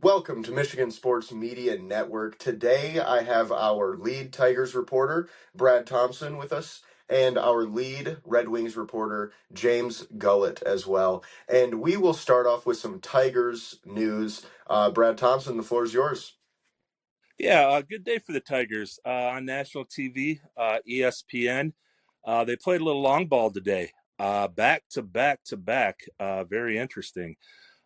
Welcome to Michigan Sports Media Network. Today I have our lead Tigers reporter, Brad Thompson, with us, and our lead Red Wings reporter, James Gullett, as well. And we will start off with some Tigers news. Brad Thompson, the floor is yours. Yeah, good day for the Tigers. On national TV, ESPN, they played a little long ball today, back to back to back. Very interesting.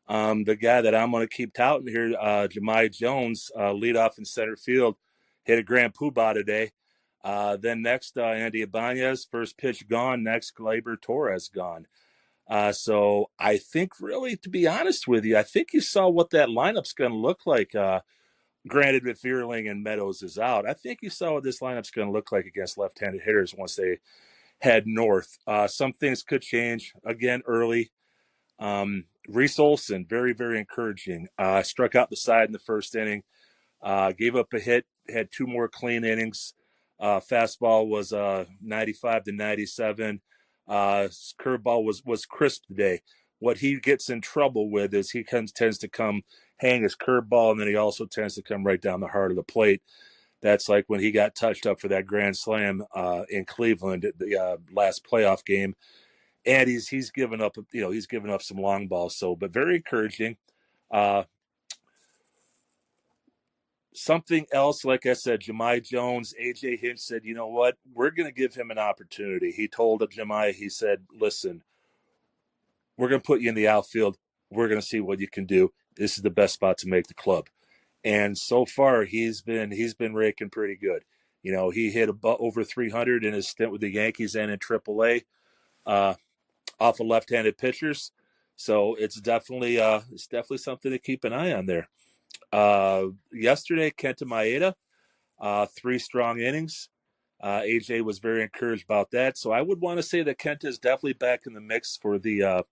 The guy that I'm going to keep touting here, Jahmai Jones, leadoff in center field, hit a grand poobah today. Then next, Andy Ibanez, first pitch gone. Next, Gleyber, Torres gone. So I think, really, to be honest with you, I think you saw what that lineup's going to look like. Granted, with Vierling and Meadows is out, I think you saw what this lineup's going to look like against left-handed hitters once they head north. Some things could change again early. Reese Olson, very, very encouraging. Struck out the side in the first inning, gave up a hit, had two more clean innings. Fastball was 95 to 97. Curveball was crisp today. What he gets in trouble with is he tends to come hang his curveball, and then he also tends to come right down the heart of the plate. That's like when he got touched up for that grand slam in Cleveland at the last playoff game. And he's given up, he's given up some long balls. So, but very encouraging. Something else, like I said, Jahmai Jones, AJ Hinch said, you know what, we're going to give him an opportunity. He told Jahmai, he said, listen, we're going to put you in the outfield. We're going to see what you can do. This is the best spot to make the club. And so far, he's been raking pretty good. He hit over 300 in his stint with the Yankees and in AAA. Off of left-handed pitchers, so it's definitely something to keep an eye on there. Yesterday, Kenta Maeda, 3 strong innings. AJ was very encouraged about that, so I would want to say that Kenta is definitely back in the mix for the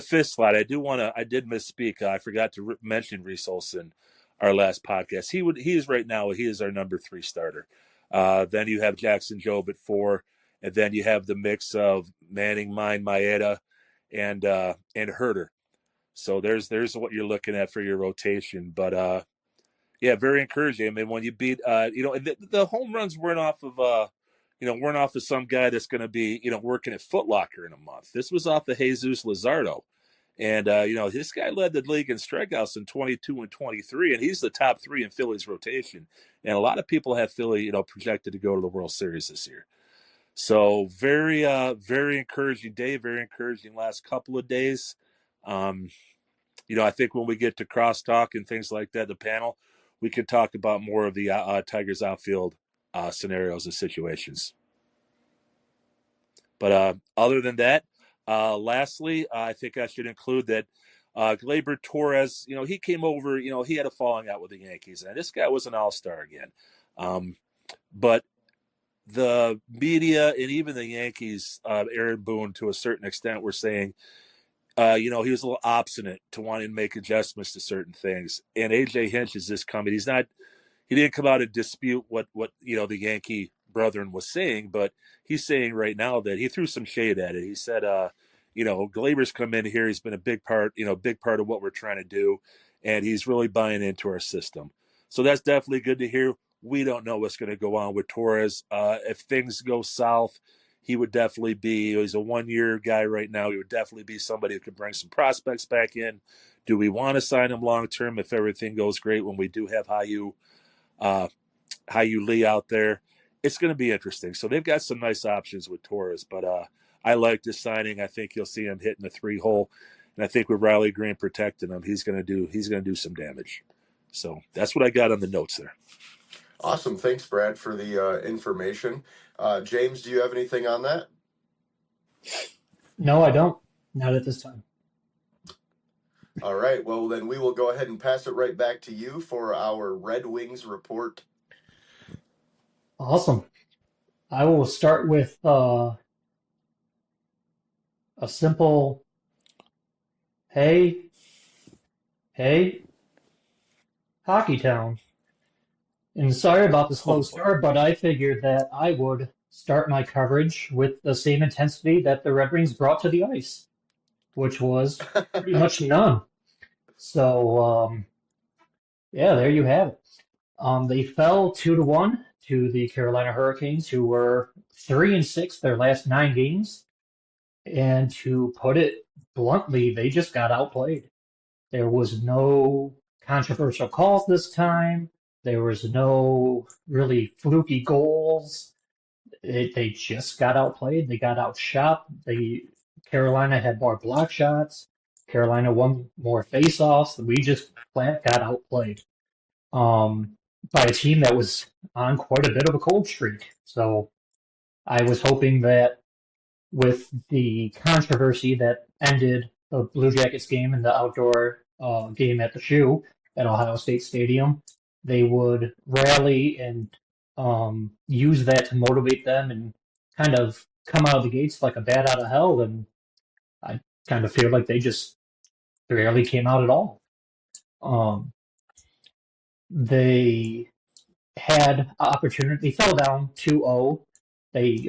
fifth slot. I did misspeak. I forgot to mention Reese Olson, our last podcast. He is right now. He is our number 3 starter. Then you have Jackson Jobe at 4. And then you have the mix of Manning, Maeda, and Herter. So there's what you're looking at for your rotation. But yeah, very encouraging. I mean, when you beat, the home runs weren't off of some guy that's going to be working at Foot Locker in a month. This was off of Jesus Luzardo, and this guy led the league in strikeouts in 22 and 23, and he's the top 3 in Phillies rotation. And a lot of people have Philly, projected to go to the World Series this year. So very, very encouraging day, very encouraging last couple of days. I think when we get to crosstalk and things like that, the panel, we can talk about more of the Tigers outfield scenarios and situations. But other than that, lastly, I think I should include that Gleyber Torres, he came over, he had a falling out with the Yankees. And this guy was an all-star again. But the media and even the Yankees, Aaron Boone, to a certain extent, were saying, he was a little obstinate to wanting to make adjustments to certain things. And AJ Hinch is this coming. He didn't come out and dispute what the Yankee brethren was saying, but he's saying right now that he threw some shade at it. He said, Gleyber's come in here. He's been a big part of what we're trying to do, and he's really buying into our system. So that's definitely good to hear. We don't know what's going to go on with Torres. If things go south, he would definitely be, he's a 1-year guy right now. He would definitely be somebody who could bring some prospects back in. Do we want to sign him long-term if everything goes great when we do have Aiyuk Lee out there? It's going to be interesting. So they've got some nice options with Torres, but I like this signing. I think you'll see him hitting the 3-hole. And I think with Riley Green protecting him, he's going to do some damage. So that's what I got on the notes there. Awesome. Thanks, Brad, for the information. James, do you have anything on that? No, I don't. Not at this time. All right. Well, then we will go ahead and pass it right back to you for our Red Wings report. Awesome. I will start with a simple, hey, Hockey Town. And sorry about the slow start, but I figured that I would start my coverage with the same intensity that the Red Wings brought to the ice, which was pretty much none. So Yeah, there you have it. They fell 2-1 to the Carolina Hurricanes, who were 3-6 their last 9 games. And to put it bluntly, they just got outplayed. There was no controversial calls this time. There was no really fluky goals. They just got outplayed. They got outshot. Carolina had more block shots. Carolina won more faceoffs. We just flat got outplayed by a team that was on quite a bit of a cold streak. So I was hoping that with the controversy that ended the Blue Jackets game and the outdoor game at the Shoe at Ohio State Stadium, they would rally and use that to motivate them and kind of come out of the gates like a bat out of hell. And I kind of feel like they just barely came out at all. Um, they had opportunity. They fell down 2-0. They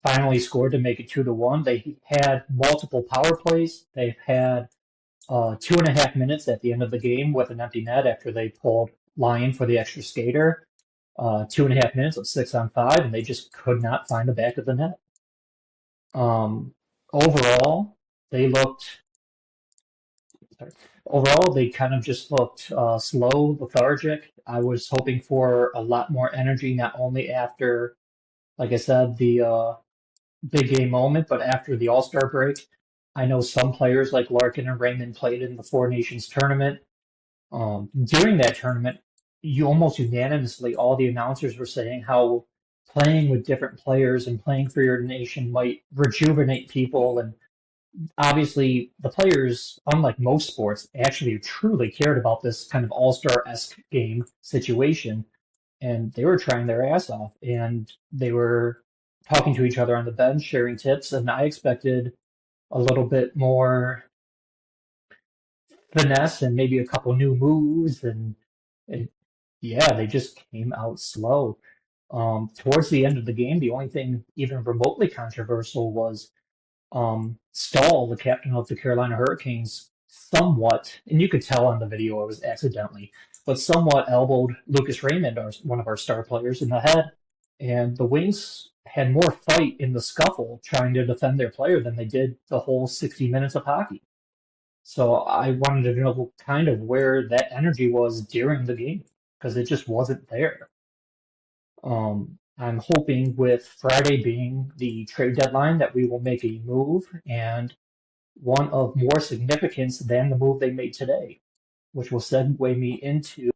finally scored to make it 2-1. They had multiple power plays. They've had 2.5 minutes at the end of the game with an empty net after they pulled Lyon for the extra skater. 2.5 minutes of 6-on-5, and they just could not find the back of the net. Overall, they looked. Sorry. Overall, they kind of just looked slow, lethargic. I was hoping for a lot more energy, not only after, like I said, the big game moment, but after the All-Star break. I know some players like Larkin and Raymond played in the Four Nations tournament. During that tournament, you almost unanimously, all the announcers were saying how playing with different players and playing for your nation might rejuvenate people. And obviously, the players, unlike most sports, actually truly cared about this kind of all-star-esque game situation, and they were trying their ass off, and they were talking to each other on the bench, sharing tips, and I expected a little bit more finesse and maybe a couple new moves, and yeah, they just came out slow. Towards the end of the game, the only thing even remotely controversial was Stahl, the captain of the Carolina Hurricanes, somewhat, and you could tell on the video it was accidentally, but somewhat elbowed Lucas Raymond, one of our star players, in the head. And the Wings had more fight in the scuffle trying to defend their player than they did the whole 60 minutes of hockey. So I wanted to know kind of where that energy was during the game because it just wasn't there. I'm hoping with Friday being the trade deadline that we will make a move, and one of more significance than the move they made today, which will segue me into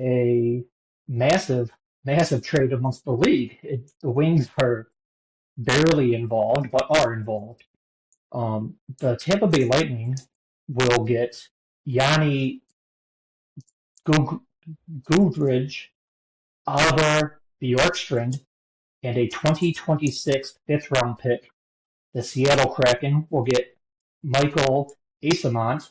a massive, massive trade amongst the league. The Wings are barely involved, but are involved. The Tampa Bay Lightning will get Yanni Goodridge, Oliver Bjorkstrand, and a 2026 fifth-round pick. The Seattle Kraken will get Michael Yzerman,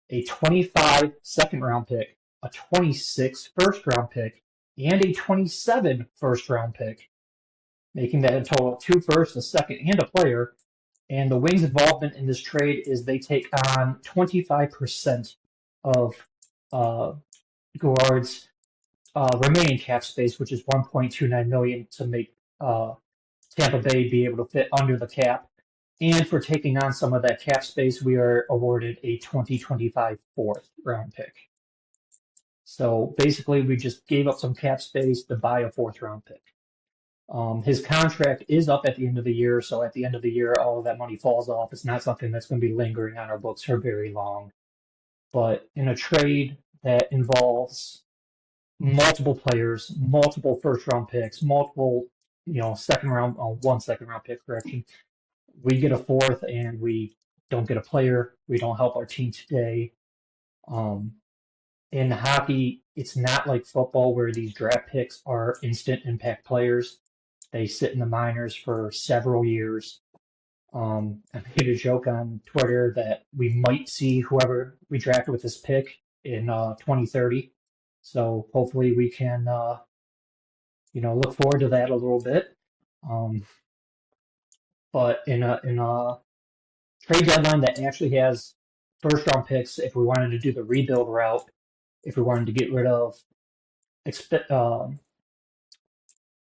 a 25 second-round pick, a 26 first-round pick, and a 27 first-round pick, making that a total of 2 firsts, a second, and a player. And the Wings' involvement in this trade is they take on 25% of Goulard's remaining cap space, which is $1.29 million, to make Tampa Bay be able to fit under the cap. And for taking on some of that cap space, we are awarded a 2025 fourth round pick. So basically, we just gave up some cap space to buy a fourth round pick. His contract is up at the end of the year, so at the end of the year, all of that money falls off. It's not something that's going to be lingering on our books for very long. But in a trade that involves multiple players, multiple first-round picks, multiple, one second-round pick, correction, we get a fourth and we don't get a player. We don't help our team today. In hockey, it's not like football where these draft picks are instant impact players. They sit in the minors for several years. I made a joke on Twitter that we might see whoever we draft with this pick in 2030. So hopefully we can, look forward to that a little bit. But in a trade deadline that actually has first round picks, if we wanted to do the rebuild route, if we wanted to get rid of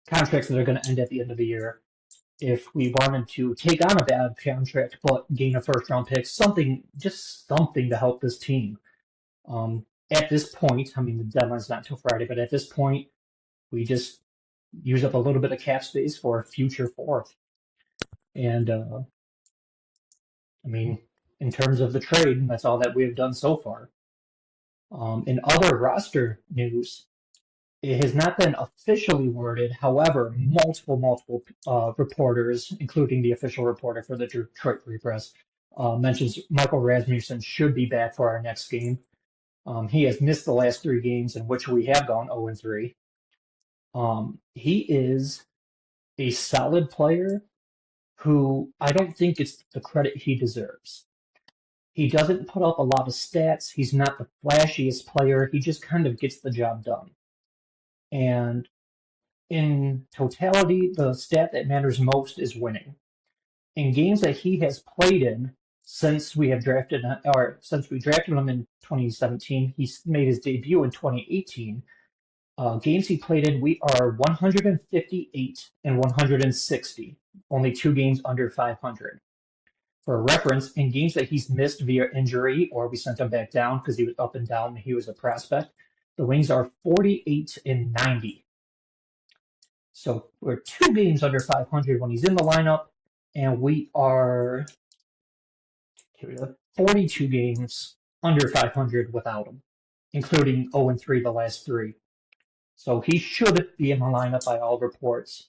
contracts that are going to end at the end of the year, if we wanted to take on a bad contract but gain a first round pick, just something to help this team. At this point, I mean, the deadline's not till Friday, but at this point, we just use up a little bit of cap space for a future fourth. And, I mean, in terms of the trade, that's all that we have done so far. In other roster news, it has not been officially worded. However, multiple reporters, including the official reporter for the Detroit Free Press, mentions Michael Rasmussen should be back for our next game. He has missed the last 3 games in which we have gone 0-3. He is a solid player who I don't think gets the credit he deserves. He doesn't put up a lot of stats. He's not the flashiest player. He just kind of gets the job done. And in totality, the stat that matters most is winning. In games that he has played in since we drafted him in 2017, he made his debut in 2018. Games he played in, we are 158 and 160, only 2 games under 500. For reference, in games that he's missed via injury or we sent him back down because he was up and down and he was a prospect, the Wings are 48 and 90. So we're 2 games under 500 when he's in the lineup, and we are 42 games under 500 without him, including 0-3 the last 3. So he should be in the lineup by all reports.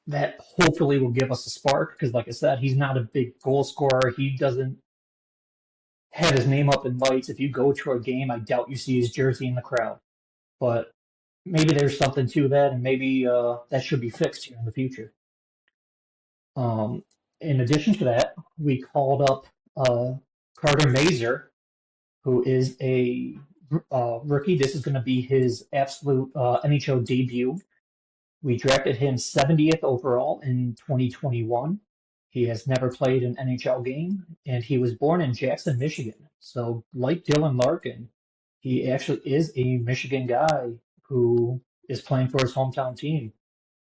That hopefully will give us a spark because, like I said, he's not a big goal scorer. He doesn't have his name up in lights. If you go to a game, I doubt you see his jersey in the crowd. But maybe there's something to that, and maybe that should be fixed here in the future. In addition to that, we called up Carter Mazur, who is a rookie. This is going to be his absolute NHL debut. We drafted him 70th overall in 2021. He has never played an NHL game, and he was born in Jackson, Michigan. So, like Dylan Larkin, he actually is a Michigan guy who is playing for his hometown team.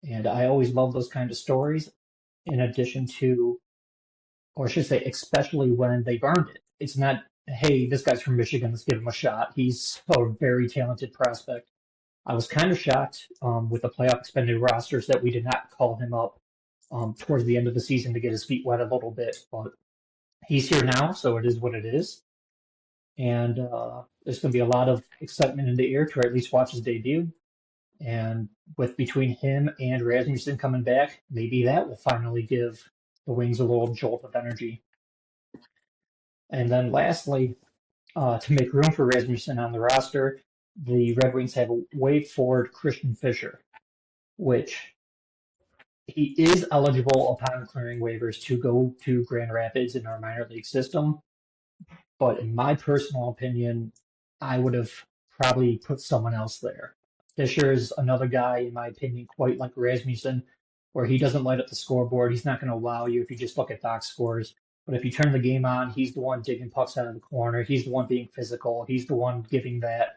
And I always love those kind of stories, in addition to, or I should say, especially when they've earned it. It's not, hey, this guy's from Michigan, let's give him a shot. He's a very talented prospect. I was kind of shocked with the playoff expanded rosters that we did not call him up towards the end of the season to get his feet wet a little bit. But he's here now, so it is what it is. And there's going to be a lot of excitement in the air to at least watch his debut. And with between him and Rasmussen coming back, maybe that will finally give the Wings a little jolt of energy. And then lastly, to make room for Rasmussen on the roster, the Red Wings have waived forward Christian Fischer, which he is eligible upon clearing waivers to go to Grand Rapids in our minor league system. But in my personal opinion, I would have probably put someone else there. Fischer is another guy, in my opinion, quite like Rasmussen, where he doesn't light up the scoreboard. He's not going to wow you if you just look at box scores. But if you turn the game on, he's the one digging pucks out of the corner. He's the one being physical. He's the one giving that,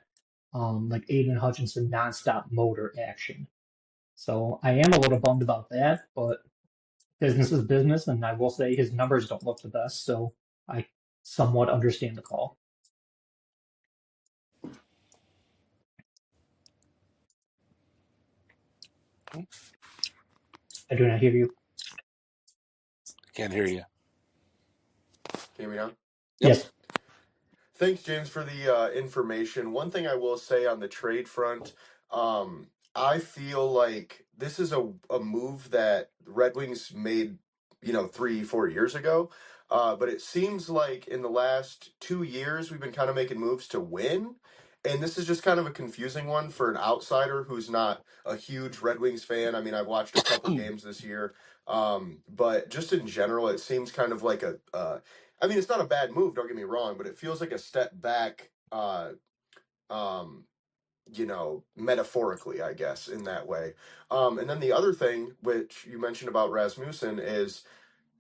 like Aiden Hutchinson, nonstop motor action. So I am a little bummed about that, but business is business, and I will say his numbers don't look the best, so I somewhat understand the call. I do not hear you. Can't hear you. Hear me now? Yep. Yes. Thanks, James, for the information. One thing I will say on the trade front, I feel like this is a move that Red Wings made, 3-4 years ago. But it seems like in the last 2 years, we've been kind of making moves to win. And this is just kind of a confusing one for an outsider who's not a huge Red Wings fan. I mean, I've watched a couple games this year. But just in general, it seems kind of like I mean, it's not a bad move, don't get me wrong, but it feels like a step back, metaphorically, I guess, in that way. And then the other thing, which you mentioned about Rasmussen, is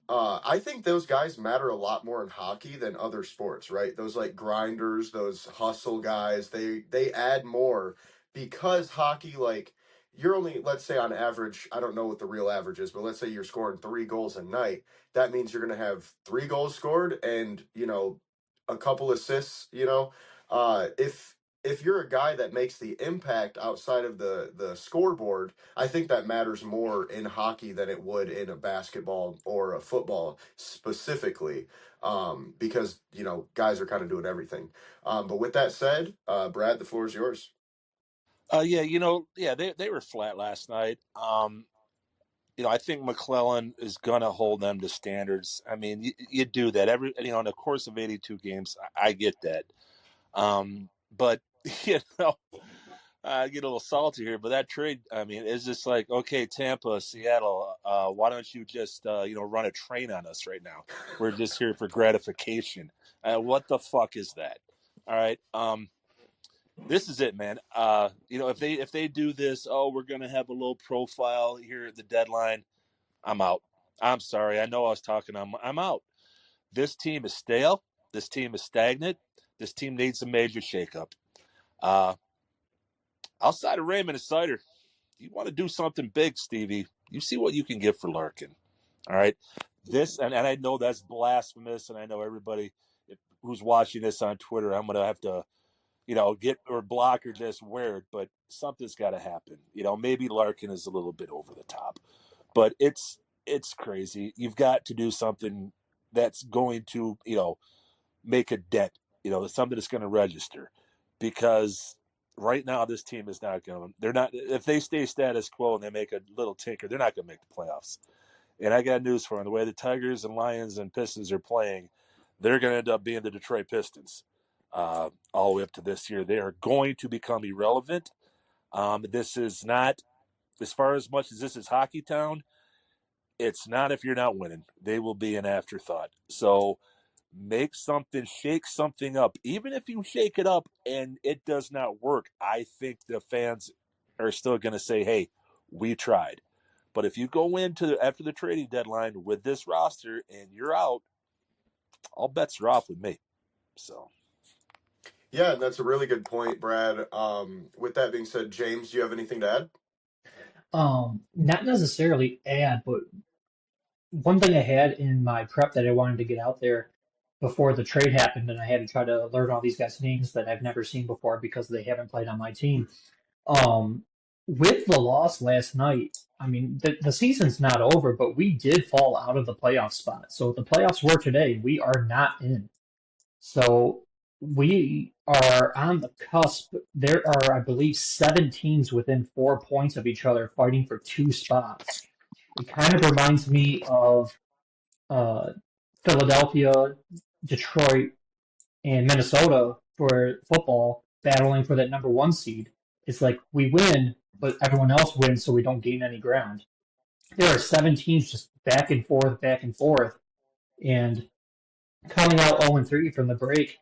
I think those guys matter a lot more in hockey than other sports, right? Those like grinders, those hustle guys, they add more because hockey, like you're only, let's say on average, I don't know what the real average is, but let's say you're scoring 3 goals a night. That means you're gonna have 3 goals scored and a couple assists. If you're a guy that makes the impact outside of the scoreboard, I think that matters more in hockey than it would in a basketball or a football specifically, because guys are kind of doing everything. But with that said, Brad, the floor is yours. They were flat last night. I think McClellan is gonna hold them to standards. I mean, you do that in the course of 82 games. I get that, but you know. I get a little salty here, but that trade, I mean, is just like, okay, Tampa, Seattle, why don't you just, run a train on us right now? We're just here for gratification. What the fuck is that? All right. This is it, man. If they do this, we're gonna have a low profile here at the deadline. I'm out. I'm sorry. I know I was talking. I'm out. This team is stale. This team is stagnant. This team needs a major shakeup. Outside of Raymond and Sider, you want to do something big, Stevie, you see what you can get for Larkin. All right. And I know that's blasphemous, and I know everybody who's watching this on Twitter, I'm going to have to, get or block or just weird, but something's got to happen. Maybe Larkin is a little bit over the top, but it's crazy. You've got to do something that's going to, make a dent, something that's going to register, because right now this team is not going. They're not. If they stay status quo and they make a little tinker, they're not going to make the playoffs. And I got news for them: the way the Tigers and Lions and Pistons are playing, they're going to end up being the Detroit Pistons all the way up to this year. They are going to become irrelevant. This is not, as far as much as this is Hockey Town, it's not if you're not winning. They will be an afterthought. So shake something up. Even if you shake it up and it does not work, I think the fans are still going to say, hey, we tried. But if you go into after the trading deadline with this roster and you're out, all bets are off with me. So. Yeah, that's a really good point, Brad. With that being said, James, do you have anything to add? Not necessarily add, but one thing I had in my prep that I wanted to get out there before the trade happened, and I had to try to learn all these guys' names that I've never seen before because they haven't played on my team. Um, with the loss last night, I mean, the season's not over, but we did fall out of the playoff spot. So if the playoffs were today, we are not in. So we are on the cusp. There are, I believe, 7 teams within 4 points of each other fighting for 2 spots. It kind of reminds me of uh, Philadelphia, Detroit, and Minnesota for football battling for that number 1 seed. It's like we win, but everyone else wins, so we don't gain any ground. There are 7 teams just back and forth, and coming out 0-3 from the break,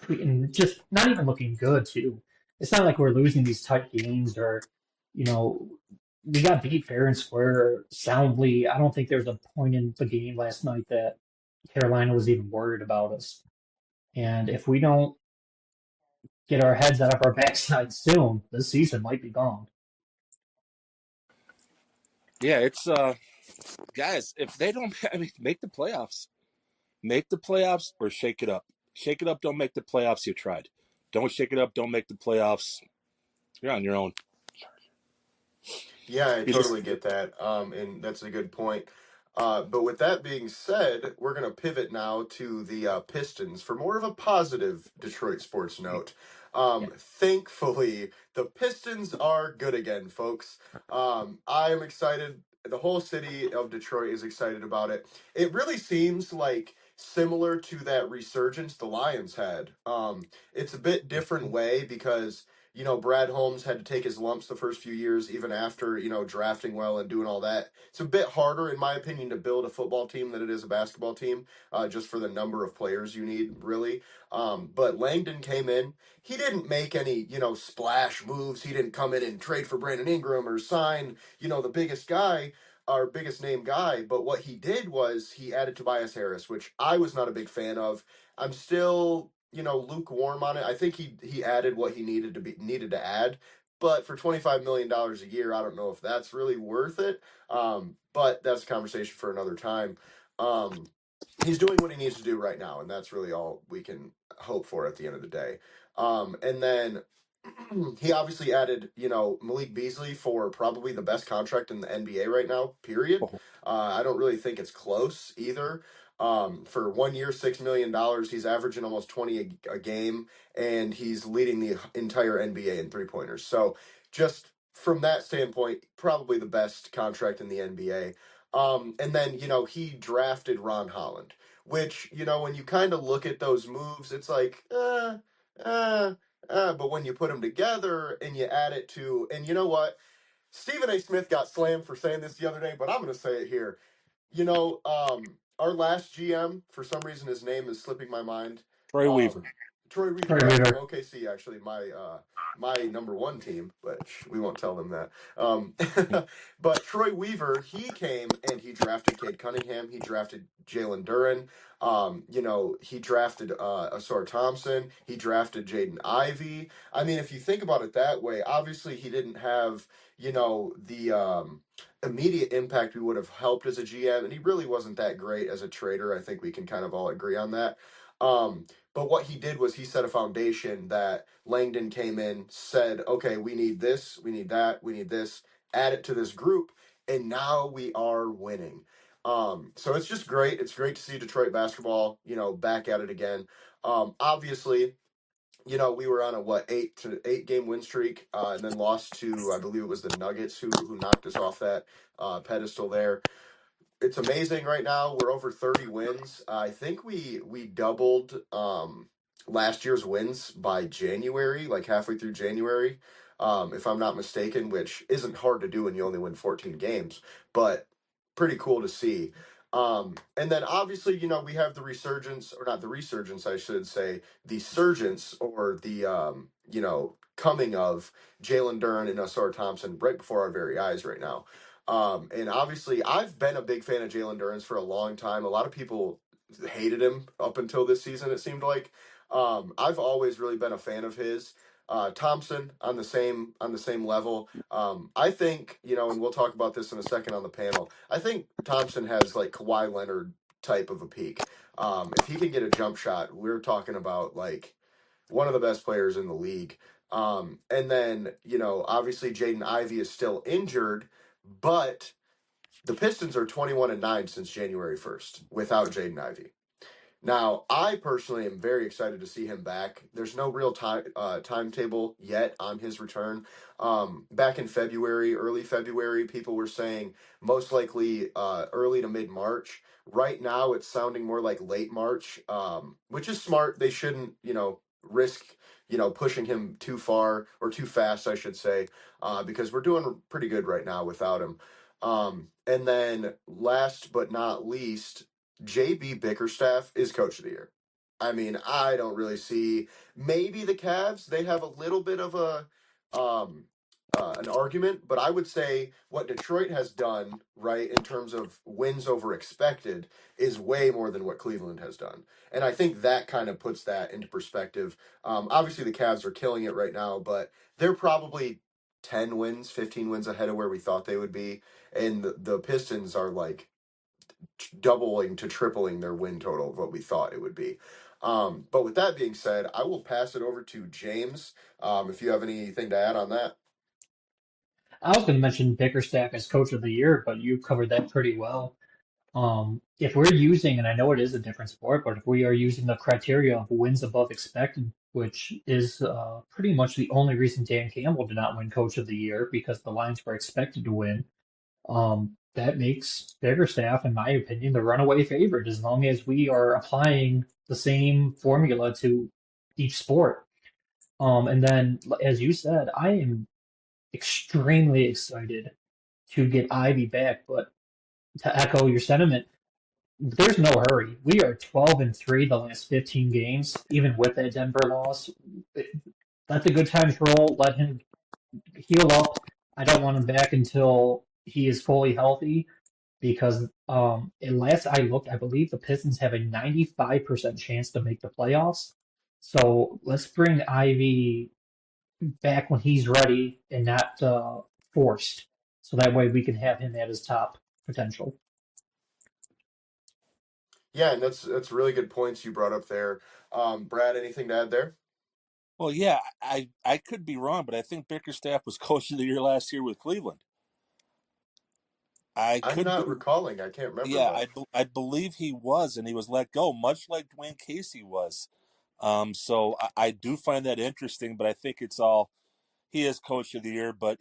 and just not even looking good too. It's not like we're losing these tight games or, you know, we got beat fair and square soundly. I don't think there was a point in the game last night that Carolina was even worried about us. And if we don't get our heads out of our backside soon, this season might be gone. Yeah, it's guys, if they don't make the playoffs. Make the playoffs or shake it up. Shake it up, don't make the playoffs, you tried. Don't shake it up, don't make the playoffs. You're on your own. Yeah, I You just totally get that. And that's a good point. But with that being said, we're going to pivot now to the Pistons for more of a positive Detroit sports note. Yeah. Thankfully, the Pistons are good again, folks. I am excited. The whole city of Detroit is excited about it. It really seems like similar to that resurgence the Lions had. It's a bit different way because Brad Holmes had to take his lumps the first few years, even after, drafting well and doing all that. It's a bit harder, in my opinion, to build a football team than it is a basketball team, just for the number of players you need, really. But Langdon came in. He didn't make any, splash moves. He didn't come in and trade for Brandon Ingram or sign, the biggest guy. our biggest name guy, but what he did was he added Tobias Harris, which I was not a big fan of. I'm still, lukewarm on it. I think he added what he needed to add, but for $25 million a year, I don't know if that's really worth it. But that's a conversation for another time. He's doing what he needs to do right now, and that's really all we can hope for at the end of the day. And then he obviously added, Malik Beasley for probably the best contract in the NBA right now, period. Oh, I don't really think it's close either. For 1 year, $6 million, he's averaging almost 20 a game, and he's leading the entire NBA in 3-pointers. So just from that standpoint, probably the best contract in the NBA. And then, he drafted Ron Holland, which, when you kind of look at those moves, it's like, but when you put them together and you add it to, and you know what? Stephen A. Smith got slammed for saying this the other day, but I'm going to say it here. Our last GM, for some reason, his name is slipping my mind. Troy Weaver. Troy Weaver, Troy Weaver. from OKC, actually, my number one team, but we won't tell them that. But Troy Weaver, he came and he drafted Cade Cunningham. He drafted Jalen Duren. He drafted Asar Thompson. He drafted Jaden Ivey. I mean, if you think about it that way, obviously he didn't have, the immediate impact we would have helped as a GM, and he really wasn't that great as a trader. I think we can kind of all agree on that. But what he did was he set a foundation that Langdon came in, said, okay, we need this, we need that, we need this, add it to this group, and now we are winning. So it's just great. It's great to see Detroit basketball, back at it again. Obviously, we were on a 8 game win streak, and then lost to, I believe it was the Nuggets who knocked us off that pedestal there. It's amazing right now. We're over 30 wins. I think we doubled last year's wins by January, like halfway through January, if I'm not mistaken, which isn't hard to do when you only win 14 games, but pretty cool to see. And then obviously, we have the resurgence, or not the resurgence, I should say, the surgence, or the, coming of Jalen Duren and Asar Thompson right before our very eyes right now. And obviously, I've been a big fan of Jalen Duren's for a long time. A lot of people hated him up until this season, it seemed like. I've always really been a fan of his. Thompson on the same level. I think, and we'll talk about this in a second on the panel. I think Thompson has like Kawhi Leonard type of a peak. If he can get a jump shot, we're talking about like one of the best players in the league. And then, obviously Jaden Ivey is still injured, but the Pistons are 21-9 since January 1st without Jaden Ivey. Now, I personally am very excited to see him back. There's no real timetable yet on his return. Back in February, early February, people were saying most likely early to mid-March. Right now, it's sounding more like late March, which is smart. They shouldn't, risk, pushing him too far, or too fast, I should say, because we're doing pretty good right now without him. And then last but not least, JB Bickerstaff is coach of the year. I mean, I don't really see, maybe the Cavs, they have a little bit of an argument, but I would say what Detroit has done, right, in terms of wins over expected, is way more than what Cleveland has done. And I think that kind of puts that into perspective. Obviously, the Cavs are killing it right now, but they're probably 10 wins, 15 wins ahead of where we thought they would be. And the Pistons are like doubling to tripling their win total of what we thought it would be. But with that being said, I will pass it over to James, if you have anything to add on that. I was going to mention Bickerstaff as coach of the year, but you covered that pretty well. If we're using, and I know it is a different sport, but if we are using the criteria of wins above expected, which is pretty much the only reason Dan Campbell did not win coach of the year, because the Lions were expected to win, that makes Bickerstaff, in my opinion, the runaway favorite, as long as we are applying the same formula to each sport. And then, as you said, I am extremely excited to get Ivy back, but to echo your sentiment, there's no hurry. We are 12-3 the last 15 games, even with that Denver loss. Let the good times roll. Let him heal up. I don't want him back until he is fully healthy. because last I looked, I believe the Pistons have a 95% chance to make the playoffs. So let's bring Ivy back when he's ready and not forced. So that way we can have him at his top potential. Yeah, and that's really good points you brought up there. Brad, anything to add there? Well, yeah, I could be wrong, but I think Bickerstaff was coach of the year last year with Cleveland. I I'm could be, not recalling. I can't remember, yeah, but I believe he was, and he was let go, much like Dwayne Casey was. So I do find that interesting, but I think it's all he is coach of the year. But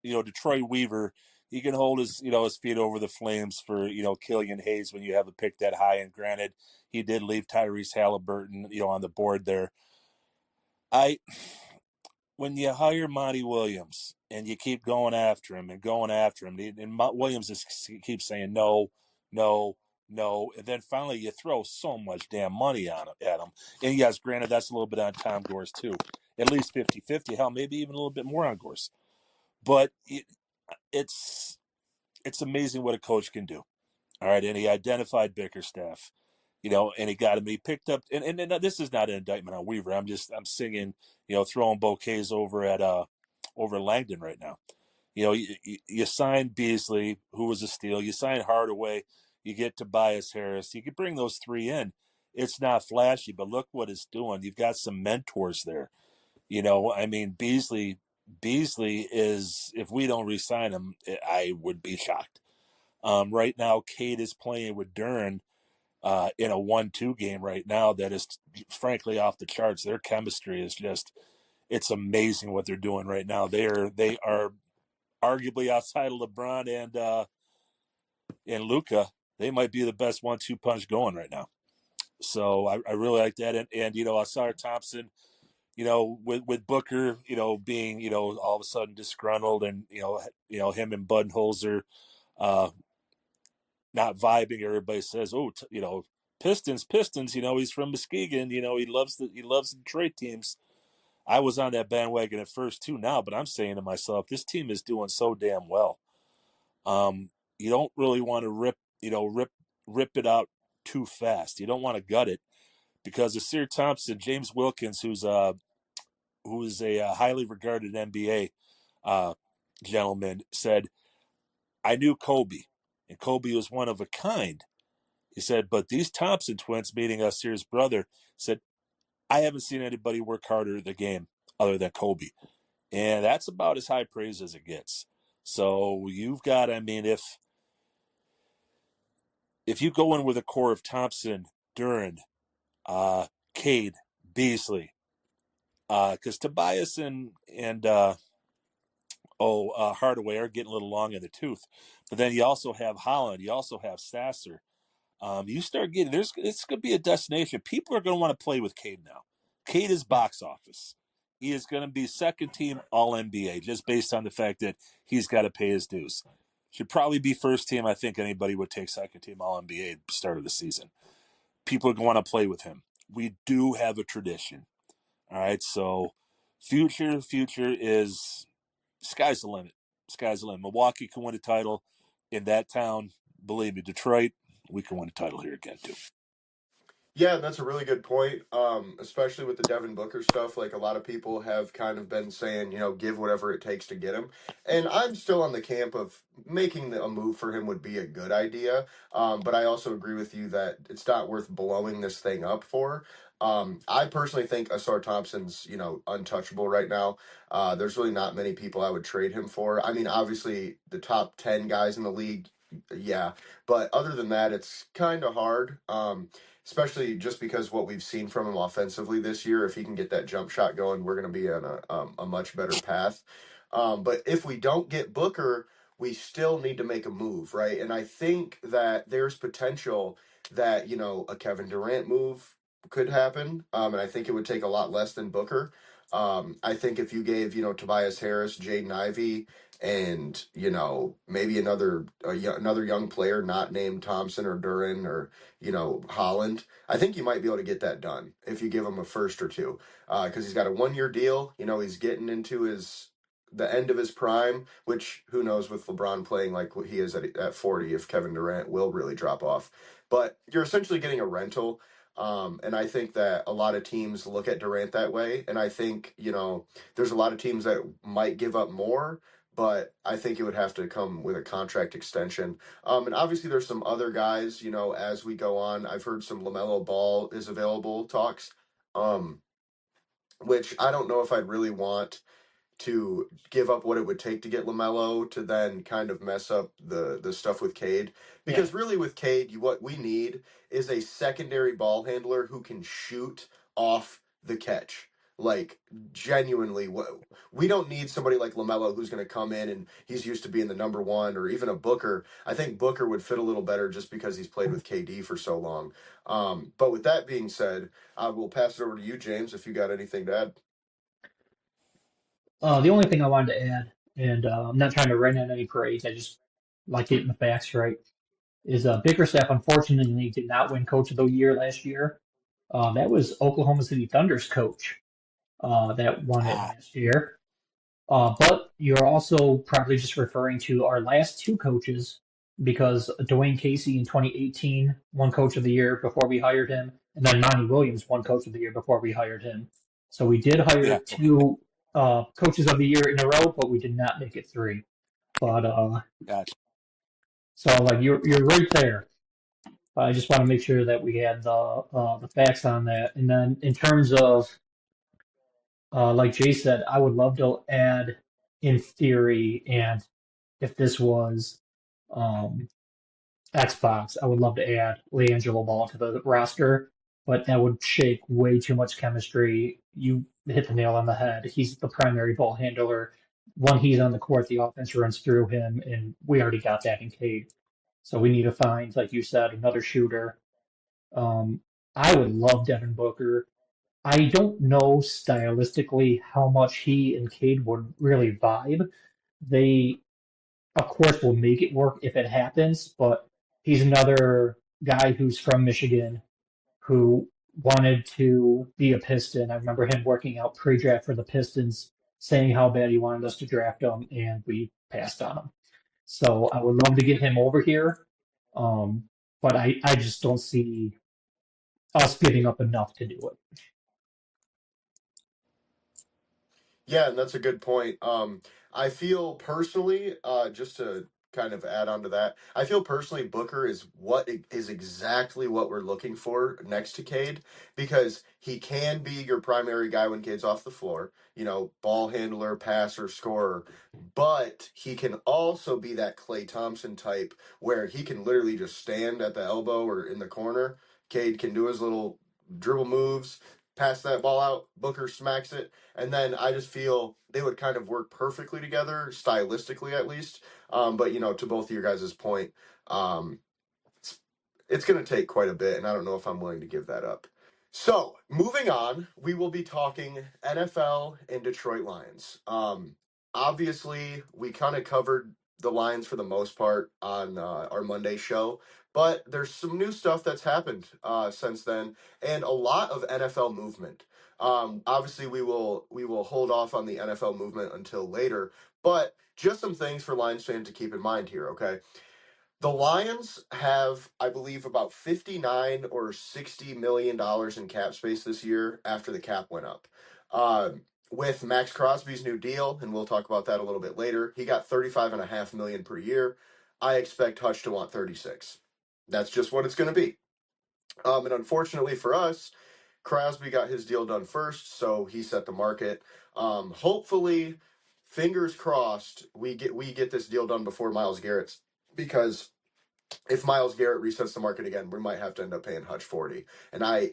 Detroit Weaver, he can hold his feet over the flames for Killian Hayes when you have a pick that high. And granted, he did leave Tyrese Halliburton on the board there. When you hire Monty Williams and you keep going after him, and Williams just keeps saying no, no, no, and then finally you throw so much damn money at him. And yes, granted, that's a little bit on Tom Gores too, at least 50-50, hell, maybe even a little bit more on Gores. But it's amazing what a coach can do. All right, and he identified Bickerstaff, and he got him. He picked up, and this is not an indictment on Weaver. I'm singing, throwing bouquets over Langdon right now. You signed Beasley, who was a steal. You signed Hardaway. You get Tobias Harris. You could bring those three in. It's not flashy, but look what it's doing. You've got some mentors there. Beasley is, if we don't re-sign him, I would be shocked. Right now, Cade is playing with Duren in a 1-2 game right now that is frankly off the charts. Their chemistry is it's amazing what they're doing right now. They are arguably outside of LeBron and Luka. They might be the best 1-2 punch going right now. So I really like that. And Asante Thompson, with Booker, being, all of a sudden disgruntled, and, him and Budenholzer, not vibing. Everybody says, "Oh, Pistons." He's from Muskegon. He loves the Detroit teams. I was on that bandwagon at first too now, but I'm saying to myself, this team is doing so damn well. You don't really want to rip it out too fast. You don't want to gut it, because Asir Thompson, James Wilkins, who's a highly regarded NBA gentleman, said, "I knew Kobe, and Kobe was one of a kind." He said, "But these Thompson twins," meeting Asir's brother, said, "I haven't seen anybody work harder at the game other than Kobe." And that's about as high praise as it gets. So you've got, if you go in with a core of Thompson, Duren, Cade, Beasley, because Tobias and Hardaway are getting a little long in the tooth. But then you also have Holland. You also have Sasser. You start getting, it's going to be a destination. People are going to want to play with Cade now. Cade is box office. He is going to be second team All NBA just based on the fact that he's got to pay his dues. Should probably be first team. I think anybody would take second team All NBA at the start of the season. People are going to want to play with him. We do have a tradition. All right, so future is sky's the limit. Sky's the limit. Milwaukee can win a title in that town. Believe me, Detroit, we can win a title here again too. Yeah, that's a really good point. Especially with the Devin Booker stuff. Like, a lot of people have kind of been saying, give whatever it takes to get him. And I'm still on the camp of making a move for him would be a good idea. But I also agree with you that it's not worth blowing this thing up for. I personally think Asar Thompson's, untouchable right now. There's really not many people I would trade him for. I mean, obviously, the top 10 guys in the league, yeah. But other than that, it's kind of hard. Especially just because what we've seen from him offensively this year. If he can get that jump shot going, we're going to be on a much better path. But if we don't get Booker, we still need to make a move, right? And I think that there's potential that, a Kevin Durant move could happen. And I think it would take a lot less than Booker. I think if you gave, Tobias Harris, Jaden Ivey, and maybe another young player not named Thompson or Duren or Holland, I think you might be able to get that done if you give him a first or two, because he's got a 1-year deal. He's getting into his the end of his prime, which who knows with LeBron playing like what he is at 40, if Kevin Durant will really drop off. But you're essentially getting a rental. And I think that a lot of teams look at Durant that way. And I think, there's a lot of teams that might give up more, but I think it would have to come with a contract extension. And obviously there's some other guys, as we go on. I've heard some LaMelo Ball is available talks, which I don't know if I'd really want to give up what it would take to get LaMelo to then kind of mess up the stuff with Cade. Because really with Cade, what we need is a secondary ball handler who can shoot off the catch. Like, genuinely, we don't need somebody like LaMelo who's going to come in and he's used to being the number one, or even a Booker. I think Booker would fit a little better just because he's played with KD for so long. But with that being said, I will pass it over to you, James, if you got anything to add. The only thing I wanted to add, and I'm not trying to rain on any parades, I just like getting the facts right, is Bickerstaff unfortunately did not win Coach of the Year last year. That was Oklahoma City Thunder's coach that won it last year. But you're also probably just referring to our last two coaches, because Dwayne Casey in 2018 won Coach of the Year before we hired him, and then Monty Williams won Coach of the Year before we hired him. So we did hire two Coaches of the Year in a row, but we did not make it three. But Gotcha. so like you're right there. I just want to make sure that we had the facts on that. And then in terms of like Jay said, I would love to add, in theory, and if this was um, Xbox, I would love to add LiAngelo Ball to the roster, but that would shake way too much chemistry. You hit the nail on the head. He's the primary ball handler. When he's on the court, the offense runs through him, and we already got that in Cade. So we need to find, like you said, another shooter. I would love Devin Booker. I don't know stylistically how much he and Cade would really vibe. They, of course, will make it work if it happens, but he's another guy who's from Michigan who wanted to be a Piston. I remember him working out pre-draft for the Pistons, saying how bad he wanted us to draft him, and we passed on him. So I would love to get him over here, but I just don't see us giving up enough to do it. Yeah, and that's a good point. I feel personally, just to kind of add on to that, I feel personally Booker is exactly what we're looking for next to Cade, because he can be your primary guy when Cade's off the floor, ball handler, passer, scorer, but he can also be that Klay Thompson type where he can literally just stand at the elbow or in the corner. Cade can do his little dribble moves, pass that ball out, Booker smacks it. And then I just feel they would kind of work perfectly together, stylistically at least. But to both of your guys' point, it's going to take quite a bit, and I don't know if I'm willing to give that up. So moving on, we will be talking NFL and Detroit Lions. Obviously, we kind of covered the Lions for the most part on our Monday show, but there's some new stuff that's happened since then, and a lot of NFL movement. Obviously, we will hold off on the NFL movement until later, but just some things for Lions fans to keep in mind here, okay? The Lions have, I believe, about $59 or $60 million in cap space this year after the cap went up. With Max Crosby's new deal, and we'll talk about that a little bit later, he got $35.5 million per year. I expect Hutch to want 36. That's just what it's going to be. And unfortunately for us, Crosby got his deal done first, so he set the market. Hopefully, fingers crossed, we get this deal done before Myles Garrett's, because if Myles Garrett resets the market again, we might have to end up paying Hutch 40. And I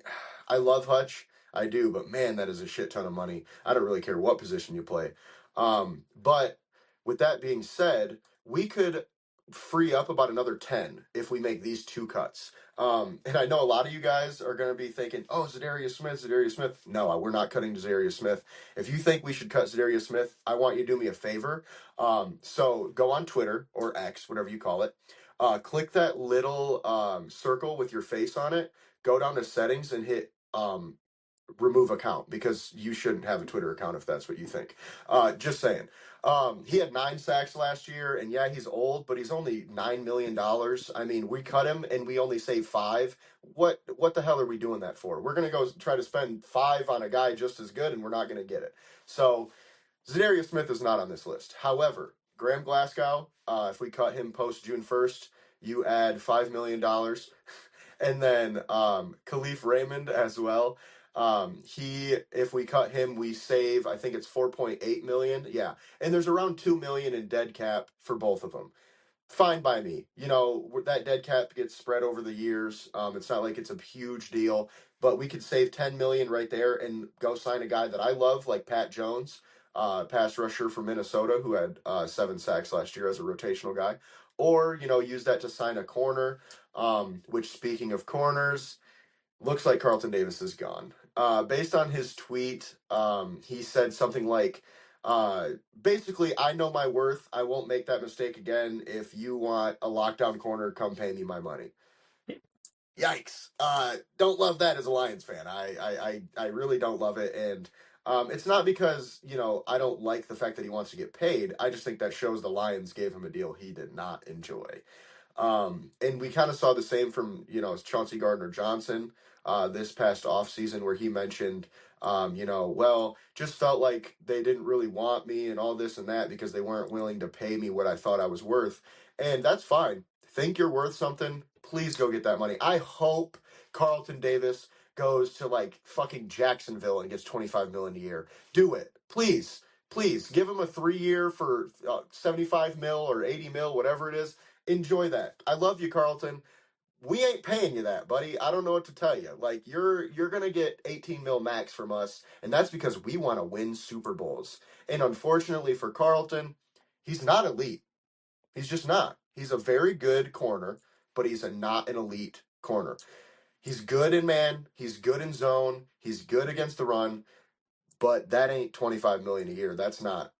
love Hutch, I do, but man, that is a shit ton of money. I don't really care what position you play. But with that being said, we could free up about another 10 if we make these two cuts. And I know a lot of you guys are going to be thinking, oh, Zadarius Smith. No, we're not cutting Zadarius Smith. If you think we should cut Zadarius Smith, I want you to do me a favor. So go on Twitter or X, whatever you call it. Click that little circle with your face on it. Go down to settings and hit remove account because you shouldn't have a Twitter account if that's what you think. Just saying. He had 9 sacks last year, and yeah, he's old, but he's only $9 million. I mean, we cut him and we only save 5. What the hell are we doing that for? We're gonna go try to spend 5 on a guy just as good, and we're not gonna get it. So Zadarius Smith is not on this list. However, Graham Glasgow, if we cut him post June 1st, you add $5 million. And then Khalif Raymond as well. If we cut him, we save, I think it's 4.8 million. Yeah. And there's around 2 million in dead cap for both of them. Fine by me. That dead cap gets spread over the years. It's not like it's a huge deal, but we could save 10 million right there and go sign a guy that I love, like Pat Jones, pass rusher from Minnesota, who had 7 sacks last year as a rotational guy. Or, use that to sign a corner, which, speaking of corners, looks like Carlton Davis is gone. Based on his tweet, he said something like, basically, I know my worth. I won't make that mistake again. If you want a lockdown corner, come pay me my money. Yikes. Don't love that as a Lions fan. I really don't love it. And it's not because, I don't like the fact that he wants to get paid. I just think that shows the Lions gave him a deal he did not enjoy. And we kind of saw the same from, Chauncey Gardner-Johnson this past offseason, where he mentioned, just felt like they didn't really want me and all this and that because they weren't willing to pay me what I thought I was worth. And that's fine. Think you're worth something, please go get that money. I hope Carlton Davis goes to like fucking Jacksonville and gets $25 million a year. Do it. Please give him a 3-year for 75 mil or 80 mil, whatever it is. Enjoy that. I love you, Carlton. We ain't paying you that, buddy. I don't know what to tell you. Like, you're gonna get 18 mil max from us, and that's because we want to win Super Bowls. And unfortunately for Carlton, he's not elite. He's just not. He's a very good corner, but he's not an elite corner. He's good in man. He's good in zone. He's good against the run, but that ain't 25 million a year. That's not,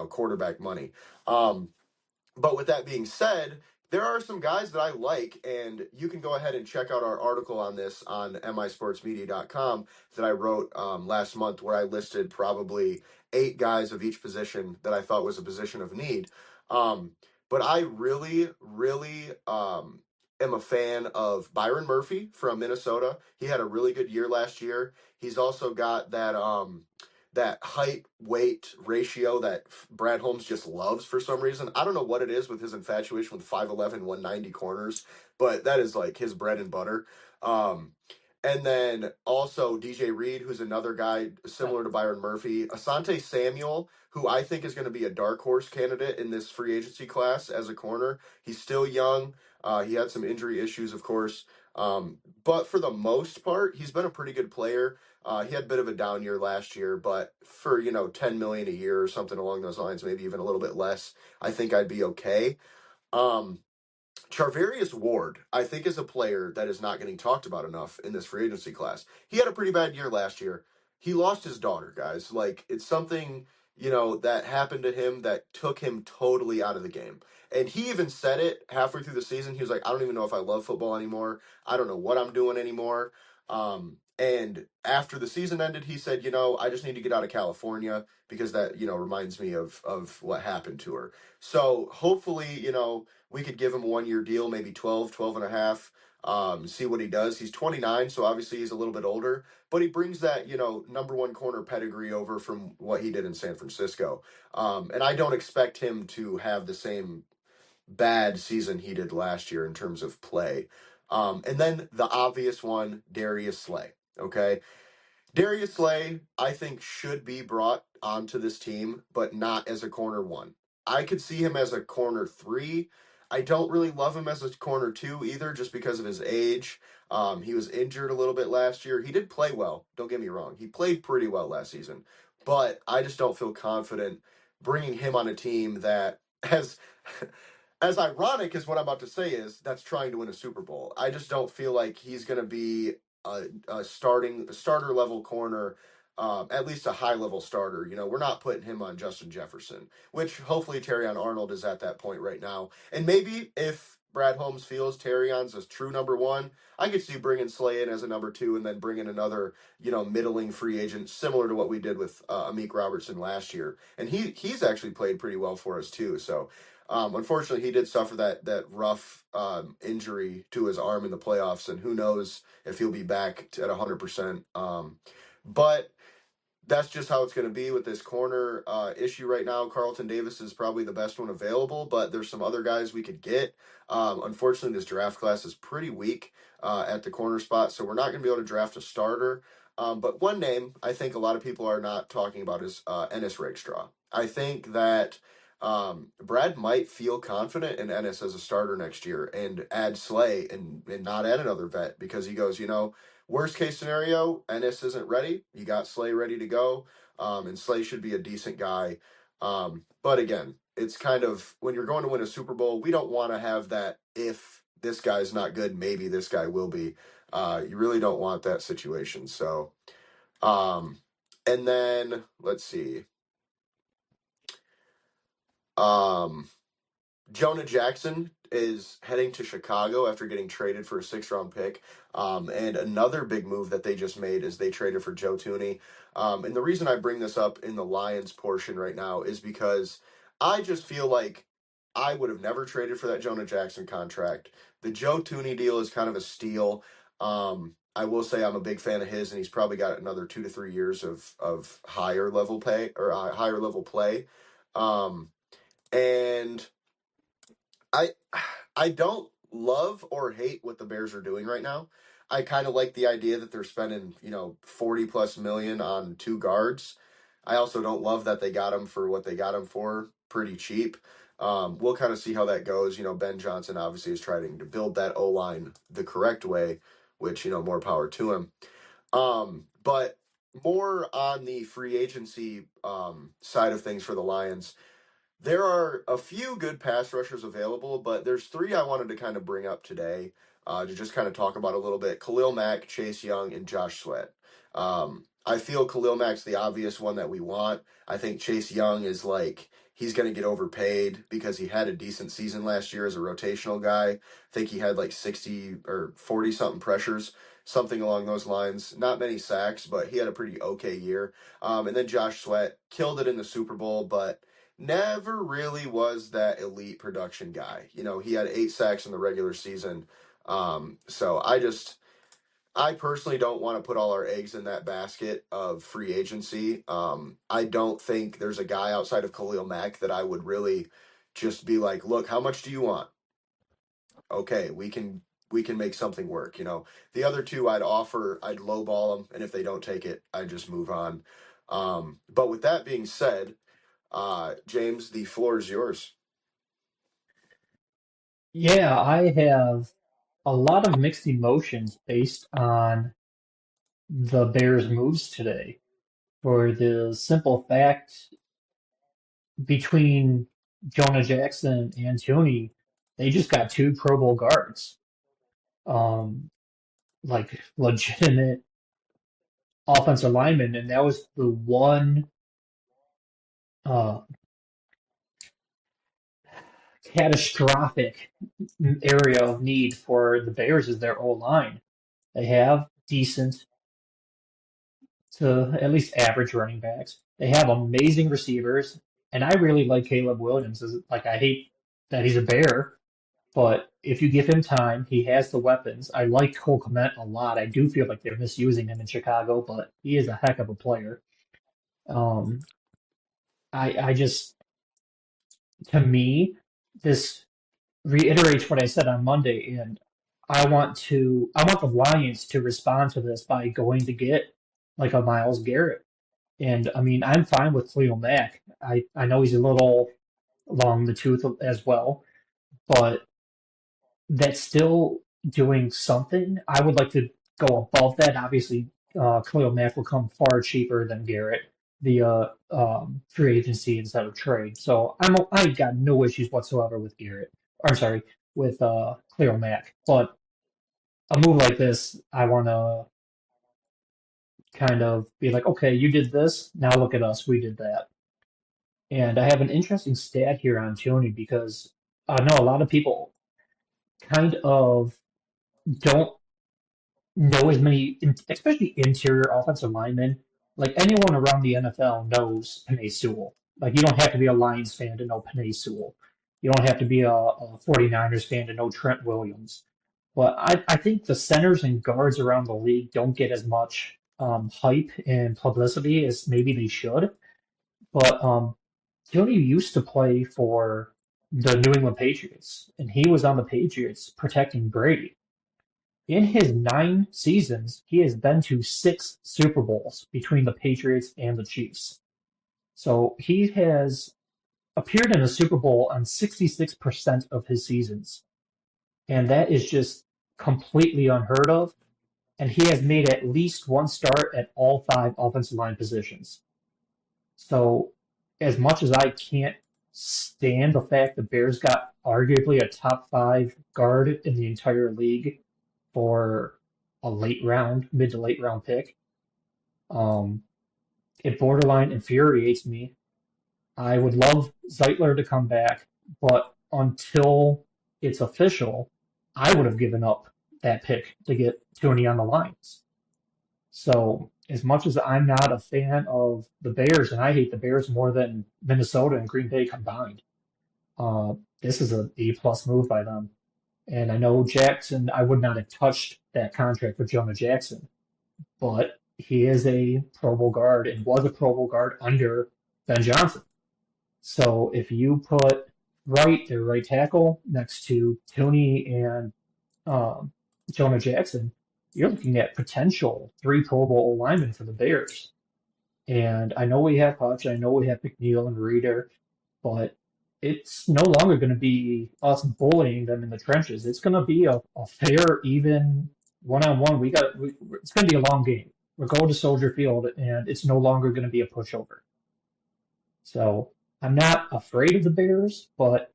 quarterback money. But with that being said, there are some guys that I like, and you can go ahead and check out our article on this on misportsmedia.com that I wrote last month, where I listed probably 8 guys of each position that I thought was a position of need. But I really, really am a fan of Byron Murphy from Minnesota. He had a really good year last year. He's also got that height weight ratio that Brad Holmes just loves for some reason. I don't know what it is with his infatuation with 5'11", 190 corners, but that is like his bread and butter. And then also DJ Reed, who's another guy similar to Byron Murphy. Asante Samuel, who I think is going to be a dark horse candidate in this free agency class as a corner. He's still young. He had some injury issues, of course. But for the most part, he's been a pretty good player. He had a bit of a down year last year, but for, $10 million a year or something along those lines, maybe even a little bit less, I think I'd be okay. Charvarius Ward, I think, is a player that is not getting talked about enough in this free agency class. He had a pretty bad year last year. He lost his daughter, guys. Like, it's something, that happened to him that took him totally out of the game. And he even said it halfway through the season. He was like, I don't even know if I love football anymore. I don't know what I'm doing anymore. And after the season ended, he said, I just need to get out of California because that, reminds me of what happened to her. So hopefully, we could give him a 1-year deal, maybe 12 and a half, see what he does. He's 29, so obviously he's a little bit older, but he brings that, number 1 corner pedigree over from what he did in San Francisco. And I don't expect him to have the same bad season he did last year in terms of play. And then the obvious one, Darius Slay. Okay. Darius Slay, I think, should be brought onto this team, but not as a corner 1. I could see him as a corner 3. I don't really love him as a corner 2 either, just because of his age. He was injured a little bit last year. He did play well. Don't get me wrong. He played pretty well last season, but I just don't feel confident bringing him on a team that has... As ironic as what I'm about to say is, that's trying to win a Super Bowl. I just don't feel like he's going to be a starter level corner, at least a high level starter. We're not putting him on Justin Jefferson, which hopefully Terrion Arnold is at that point right now. And maybe if Brad Holmes feels Terrion's a true number one, I could see bringing Slay in as a number two and then bringing another, middling free agent similar to what we did with Amik Robertson last year. And he's actually played pretty well for us too. So unfortunately, he did suffer that rough injury to his arm in the playoffs, and who knows if he'll be back at 100%. But that's just how it's going to be with this corner issue right now. Carlton Davis is probably the best one available, but there's some other guys we could get. Unfortunately, this draft class is pretty weak at the corner spot, so we're not going to be able to draft a starter. But one name I think a lot of people are not talking about is Ennis Rakestraw. I think that Brad might feel confident in Ennis as a starter next year and add Slay and not add another vet because he goes, worst case scenario, Ennis isn't ready. You got Slay ready to go, and Slay should be a decent guy. But again, it's kind of when you're going to win a Super Bowl, we don't want to have that if this guy's not good, maybe this guy will be. You really don't want that situation. So, and then let's see. Jonah Jackson is heading to Chicago after getting traded for a 6th-round pick. And another big move that they just made is they traded for Joe Thuney. And the reason I bring this up in the Lions portion right now is because I just feel like I would have never traded for that Jonah Jackson contract. The Joe Thuney deal is kind of a steal. I will say I'm a big fan of his, and he's probably got another 2 to 3 years of higher level pay or higher level play. And I don't love or hate what the Bears are doing right now. I kind of like the idea that they're spending, 40 plus million on 2 guards. I also don't love that they got him for what they got him for, pretty cheap. We'll kind of see how that goes. Ben Johnson obviously is trying to build that O-line the correct way, which, more power to him. But more on the free agency side of things for the Lions. There are a few good pass rushers available, but there's 3 I wanted to kind of bring up today to just kind of talk about a little bit. Khalil Mack, Chase Young, and Josh Sweat. I feel Khalil Mack's the obvious one that we want. I think Chase Young is he's going to get overpaid because he had a decent season last year as a rotational guy. I think he had 60 or 40-something pressures, something along those lines. Not many sacks, but he had a pretty okay year. And then Josh Sweat killed it in the Super Bowl, but never really was that elite production guy. He had 8 sacks in the regular season. So I personally don't want to put all our eggs in that basket of free agency. I don't think there's a guy outside of Khalil Mack that I would really just be like, look, how much do you want? Okay, we can make something work. The other 2 I'd lowball them, and if they don't take it, I just move on. But with that being said, James, the floor is yours. Yeah, I have a lot of mixed emotions based on the Bears' moves today. For the simple fact, between Jonah Jackson and Thuney, they just got 2 Pro Bowl guards. Legitimate offensive linemen, and that was the one uh, catastrophic area of need for the Bears is their O-line. They have decent to at least average running backs. They have amazing receivers, and I really like Caleb Williams. I hate that he's a Bear, but if you give him time, he has the weapons. I like Cole Kmet a lot. I do feel like they're misusing him in Chicago, but he is a heck of a player. Um, I just, to me, this reiterates what I said on Monday, and I want the Lions to respond to this by going to get like a Myles Garrett. And I mean, I'm fine with Cleo Mack. I know he's a little long the tooth as well, but that's still doing something. I would like to go above that. Obviously, Cleo Mack will come far cheaper than Garrett via free agency instead of trade. So I got no issues whatsoever with Garrett. I'm sorry, with Cleo Mack. But a move like this, I want to kind of be like, okay, you did this. Now look at us. We did that. And I have an interesting stat here on Tony because I know a lot of people kind of don't know as many, especially interior offensive linemen. Like anyone around the NFL knows Penei Sewell. Like you don't have to be a Lions fan to know Penei Sewell. You don't have to be a 49ers fan to know Trent Williams. But I think the centers and guards around the league don't get as much hype and publicity as maybe they should. But Thuney used to play for the New England Patriots, and he was on the Patriots protecting Brady. In his 9 seasons, he has been to 6 Super Bowls between the Patriots and the Chiefs. So he has appeared in a Super Bowl on 66% of his seasons. And that is just completely unheard of. And he has made at least one start at all 5 offensive line positions. So, as much as I can't stand the fact the Bears got arguably a top 5 guard in the entire league for a mid to late round pick, um, it borderline infuriates me. I would love Zeitler to come back, but until it's official, I would have given up that pick to get Thuney on the Lions. So as much as I'm not a fan of the Bears, and I hate the Bears more than Minnesota and Green Bay combined, this is an A-plus move by them. And I know Jackson, I would not have touched that contract with Jonah Jackson, but he is a Pro Bowl guard and was a Pro Bowl guard under Ben Johnson. So if you put their right tackle, next to Thuney and um, Jonah Jackson, you're looking at potential 3 Pro Bowl linemen for the Bears. And I know we have Hutch, I know we have McNeil and Reeder, but it's no longer going to be us bullying them in the trenches. It's going to be a fair, even one-on-one. It's going to be a long game. We're going to Soldier Field, and it's no longer going to be a pushover. So I'm not afraid of the Bears, but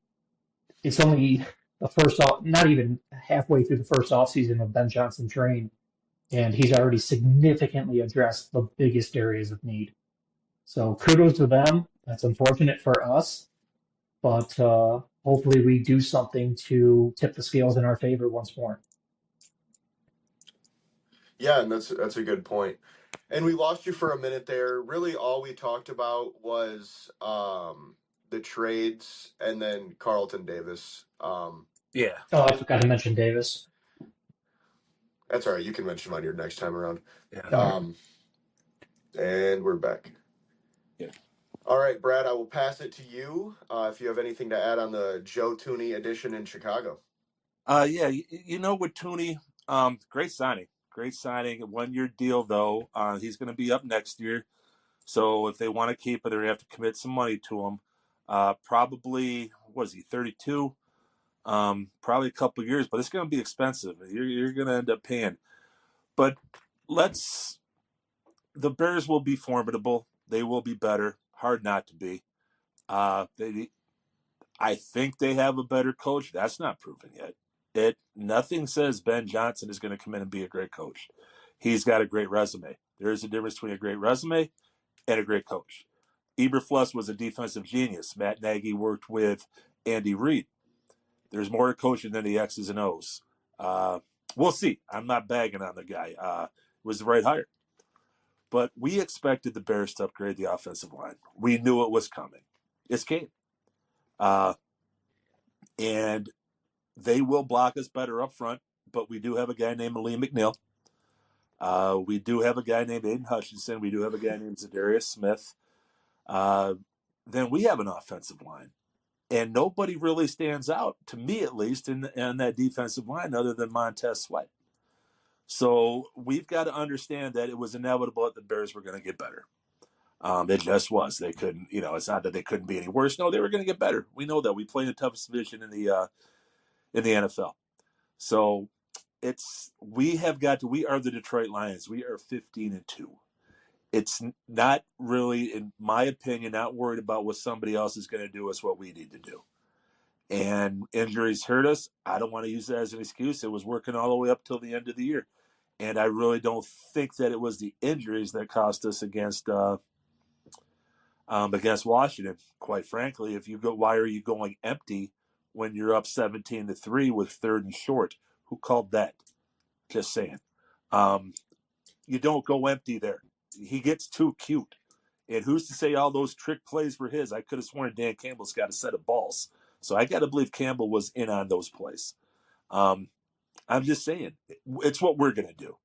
it's only not even halfway through the first offseason of Ben Johnson train, and he's already significantly addressed the biggest areas of need. So kudos to them. That's unfortunate for us, but hopefully we do something to tip the scales in our favor once more. Yeah, and that's a good point. And we lost you for a minute there. Really, all we talked about was the trades and then Carlton Davis. Yeah. Oh, I forgot to mention Davis. That's all right. You can mention him on your next time around. Yeah. And we're back. Yeah. All right, Brad, I will pass it to you if you have anything to add on the Joe Thuney edition in Chicago. Yeah, with Thuney, great signing. Great signing. A 1-year deal, though. He's going to be up next year. So if they want to keep it, they're going to have to commit some money to him. Probably, what is he, 32? Probably a couple of years, but it's going to be expensive. You're going to end up paying. But the Bears will be formidable. They will be better. Hard not to be. I think they have a better coach. That's not proven yet. Nothing says Ben Johnson is going to come in and be a great coach. He's got a great resume. There is a difference between a great resume and a great coach. Eberflus was a defensive genius. Matt Nagy worked with Andy Reid. There's more coaching than the X's and O's. We'll see. I'm not bagging on the guy. It was the right hire. But we expected the Bears to upgrade the offensive line. We knew it was coming. It's Cade. And they will block us better up front, but we do have a guy named Lee McNeil. We do have a guy named Aiden Hutchinson. We do have a guy named Zadarius Smith. Then we have an offensive line. And nobody really stands out, to me at least, in that defensive line other than Montez Sweat. So we've got to understand that it was inevitable that the Bears were going to get better. It just was. They couldn't, it's not that they couldn't be any worse. No, they were going to get better. We know that. We play in the toughest division in the NFL. So we are the Detroit Lions. We are 15-2. It's not really, in my opinion, not worried about what somebody else is going to do. It's what we need to do. And injuries hurt us. I don't want to use that as an excuse. It was working all the way up till the end of the year. And I really don't think that it was the injuries that cost us against Washington. Quite frankly, why are you going empty when you're up 17-3 with third and short. Who called that? Just saying. You don't go empty there. He gets too cute. And who's to say all those trick plays were his? I could have sworn Dan Campbell's got a set of balls. So I got to believe Campbell was in on those plays. I'm just saying, it's what we're going to do.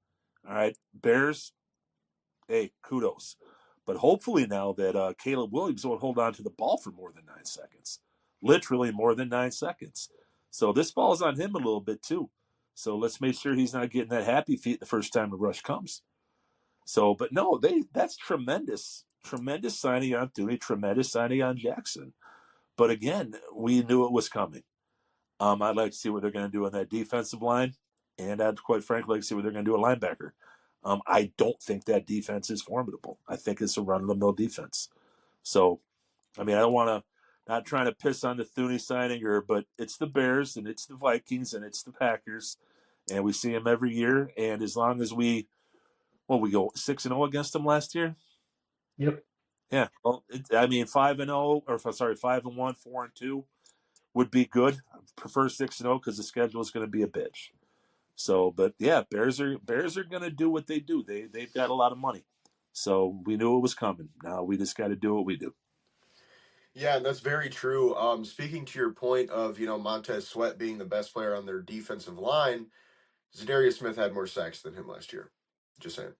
All right, Bears, hey, kudos. But hopefully now that Caleb Williams won't hold on to the ball for more than 9 seconds. Literally more than 9 seconds. So this falls on him a little bit too. So let's make sure he's not getting that happy feet the first time the rush comes. So, but no, that's tremendous. Tremendous signing on Thuney, tremendous signing on Jackson. But again, we knew it was coming. I'd like to see what they're going to do on that defensive line. And I'd quite frankly like to see what they're going to do at linebacker. I don't think that defense is formidable. I think it's a run-of-the-mill defense. So, I mean, I don't want to, not trying to piss on the Thuney signing, but it's the Bears and it's the Vikings and it's the Packers. And we see them every year. And as long as we go 6-0 against them last year? Yep. Yeah. Well, 5-0, or 5-1, 4-2 would be good. I prefer 6-0 because the schedule is going to be a bitch. So, but yeah, Bears are going to do what they do. They've got a lot of money. So we knew it was coming. Now we just got to do what we do. Yeah, and that's very true. Speaking to your point of, Montez Sweat being the best player on their defensive line, Zadarius Smith had more sacks than him last year. Just saying.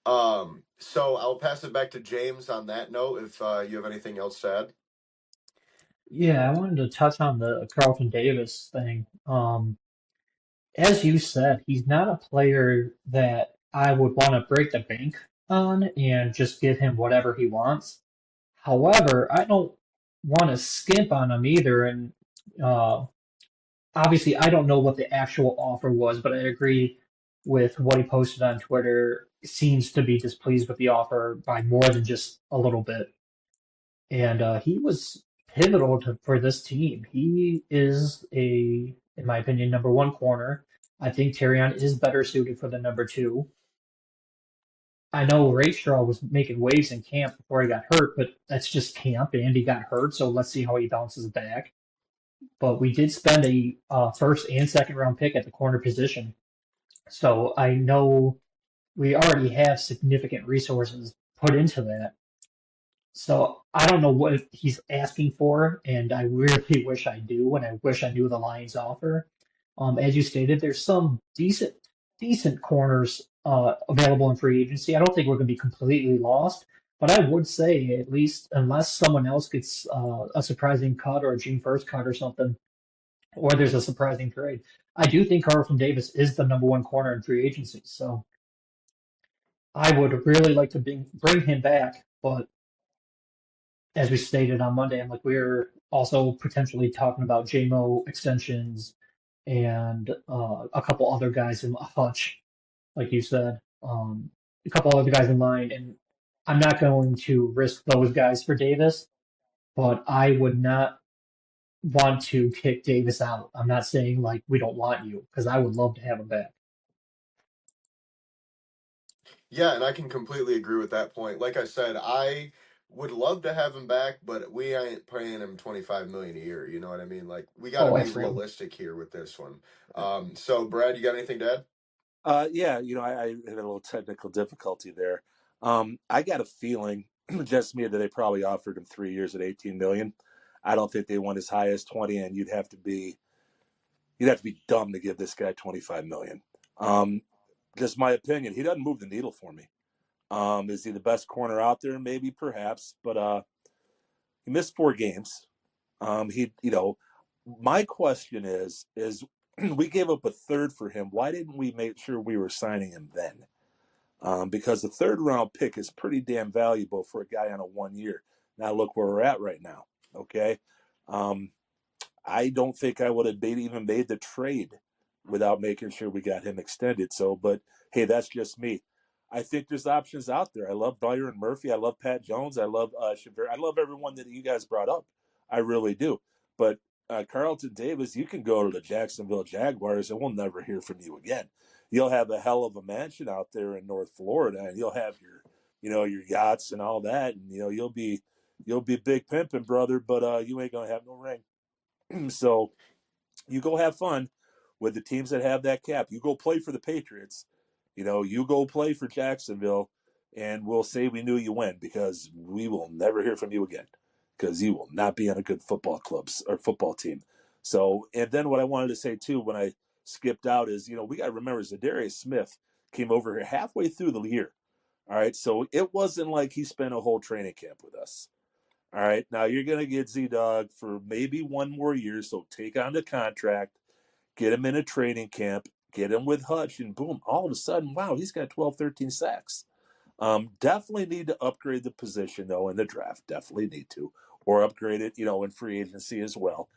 So I'll pass it back to James on that note if you have anything else to add. Yeah, I wanted to touch on the Carlton Davis thing. As you said, he's not a player that I would want to break the bank on and just give him whatever he wants. However, I don't want to skimp on him either. And uh, obviously, I don't know what the actual offer was, but I agree with what he posted on Twitter. Seems to be displeased with the offer by more than just a little bit. And he was pivotal for this team. He is in my opinion, number one corner. I think Terrion is better suited for the number two. I know Raystraw was making waves in camp before he got hurt, but that's just camp, and he got hurt, so let's see how he bounces back. But we did spend a first and second round pick at the corner position, so I know we already have significant resources put into that. So I don't know what he's asking for, and I really wish I do, and I wish I knew the Lions offer. As you stated, there's some decent corners available in free agency. I don't think we're going to be completely lost, but I would say at least unless someone else gets a surprising cut or a June 1st cut or something, or there's a surprising trade, I do think Carlton Davis is the number one corner in free agency. So I would really like to bring him back, but as we stated on Monday, I'm like, we're also potentially talking about JMO extensions and a couple other guys in Hutch, like you said, a couple other guys in line. And I'm not going to risk those guys for Davis, but I would not want to kick Davis out. I'm not saying like we don't want you because I would love to have him back. Yeah, and I can completely agree with that point. Like I said, I would love to have him back, but we ain't paying him $25 million a year. You know what I mean? Like we got to Oh, be absolutely. realistic here with this one. So Brad, you got anything to add? Yeah, I had a little technical difficulty there. I got a feeling, just me, that they probably offered him 3 years at $18 million. I don't think they went as high as 20, and you'd have to be dumb to give this guy $25 million. Just my opinion. He doesn't move the needle for me. Is he the best corner out there? Maybe, perhaps, but he missed 4 games. My question is we gave up a third for him. Why didn't we make sure we were signing him then? Because the third round pick is pretty damn valuable for a guy on a 1 year. Now look where we're at right now. Okay. I don't think I would have even made the trade without making sure we got him extended. So, but hey, that's just me. I think there's options out there. I love Byron Murphy. I love Pat Jones. I love Shaver. I love everyone that you guys brought up. I really do. But Carlton Davis, you can go to the Jacksonville Jaguars and we'll never hear from you again. You'll have a hell of a mansion out there in North Florida, and you'll have your yachts and all that, and you'll be big pimping, brother. But you ain't gonna have no ring. So you go have fun with the teams that have that cap. You go play for the Patriots. You go play for Jacksonville, and we'll say we knew you win, because we will never hear from you again, because you will not be on a good football clubs or football team. So, and then what I wanted to say too, when I skipped out, is we got to remember Zadarius Smith came over here halfway through the year. All right, so it wasn't like he spent a whole training camp with us. All right, now you're going to get Z-Dog for maybe one more year, so take on the contract, get him in a training camp, get him with Hutch, and boom, all of a sudden, wow, he's got 12, 13 sacks. Definitely need to upgrade the position, though, in the draft. Definitely need to. Or upgrade it, in free agency as well.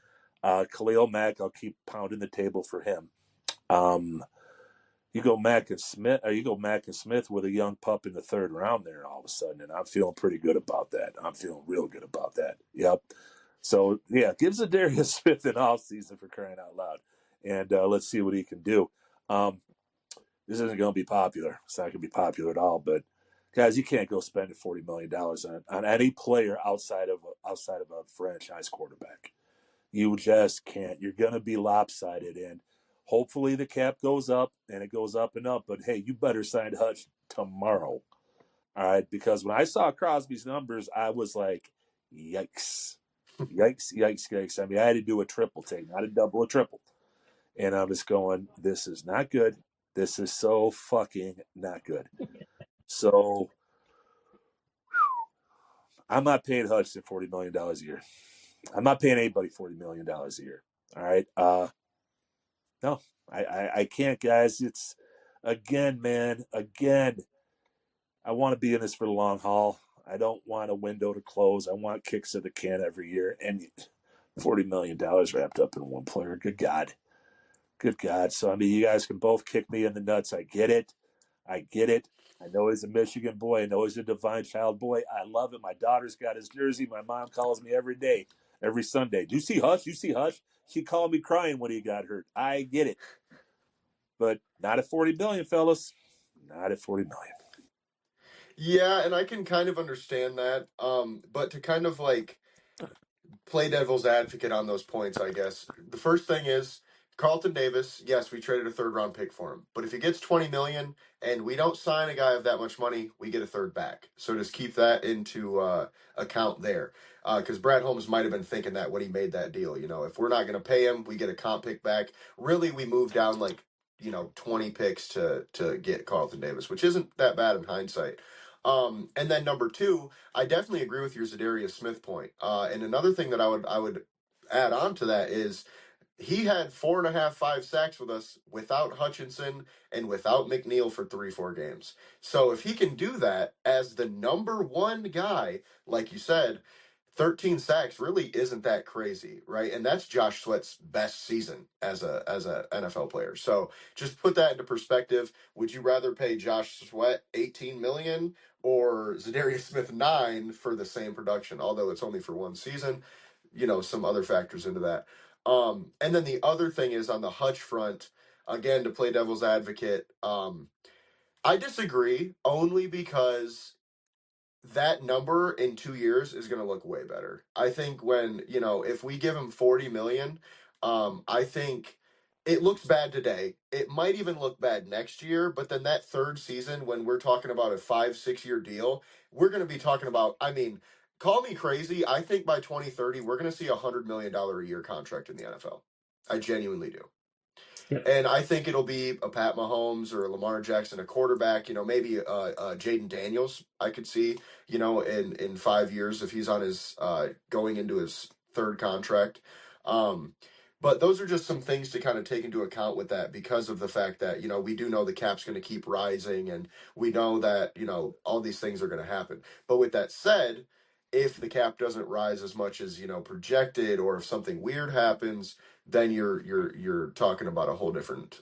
Khalil Mack, I'll keep pounding the table for him. You go Mack and Smith with a young pup in the third round there all of a sudden, and I'm feeling pretty good about that. I'm feeling real good about that. Yep. So, yeah, gives Zadarius Smith an offseason, for crying out loud. And let's see what he can do. This isn't going to be popular. It's not going to be popular at all. But, guys, you can't go spending $40 million on any player outside of a franchise quarterback. You just can't. You're going to be lopsided. And hopefully the cap goes up, and it goes up and up. But, hey, you better sign Hutch tomorrow. All right? Because when I saw Crosby's numbers, I was like, yikes. Yikes, yikes, yikes. I mean, I had to do a triple take, not a double, a triple. And I'm just going, this is not good. This is so fucking not good. So I'm not paying Hudson $40 million a year. I'm not paying anybody $40 million a year. All right. No, I can't, guys. It's again, I want to be in this for the long haul. I don't want a window to close. I want kicks of the can every year. And $40 million wrapped up in one player. Good God. Good God. So, I mean, you guys can both kick me in the nuts. I get it. I know he's a Michigan boy. I know he's a divine child boy. I love it. My daughter's got his jersey. My mom calls me every day, every Sunday. Do you see Hush? You see Hush? She called me crying when he got hurt. I get it. But not at $40 million, fellas. Not at $40 million. Yeah, and I can kind of understand that. But to kind of play devil's advocate on those points, I guess. The first thing is Carlton Davis, yes, we traded a third round pick for him. But if he gets 20 million and we don't sign a guy of that much money, we get a third back. So just keep that into account there. Because Brad Holmes might have been thinking that when he made that deal. If we're not going to pay him, we get a comp pick back. Really, we move down 20 picks to get Carlton Davis, which isn't that bad in hindsight. And then number two, I definitely agree with your Zadarius Smith point. And another thing that I would add on to that is he had 4.5, 5 sacks with us without Hutchinson and without McNeil for 3-4 games. So if he can do that as the number one guy, like you said, 13 sacks really isn't that crazy, right? And that's Josh Sweat's best season as a NFL player. So just put that into perspective. Would you rather pay Josh Sweat 18 million or Zadarius Smith 9 for the same production? Although it's only for one season, some other factors into that. And then the other thing is on the Hutch front, again, to play devil's advocate, I disagree only because that number in 2 years is going to look way better. I think if we give him 40 million, I think it looks bad today. It might even look bad next year, but then that third season, when we're talking about a 5-6 year deal, we're going to be talking about, call me crazy. I think by 2030, we're going to see $100 million a year contract in the NFL. I genuinely do. Yep. And I think it'll be a Pat Mahomes or a Lamar Jackson, a quarterback, maybe Jaden Daniels, I could see, in 5 years if he's on his going into his third contract. But those are just some things to kind of take into account with that because of the fact that, we do know the cap's going to keep rising and we know that, all these things are going to happen. But with that said, if the cap doesn't rise as much as, projected, or if something weird happens, then you're talking about a whole different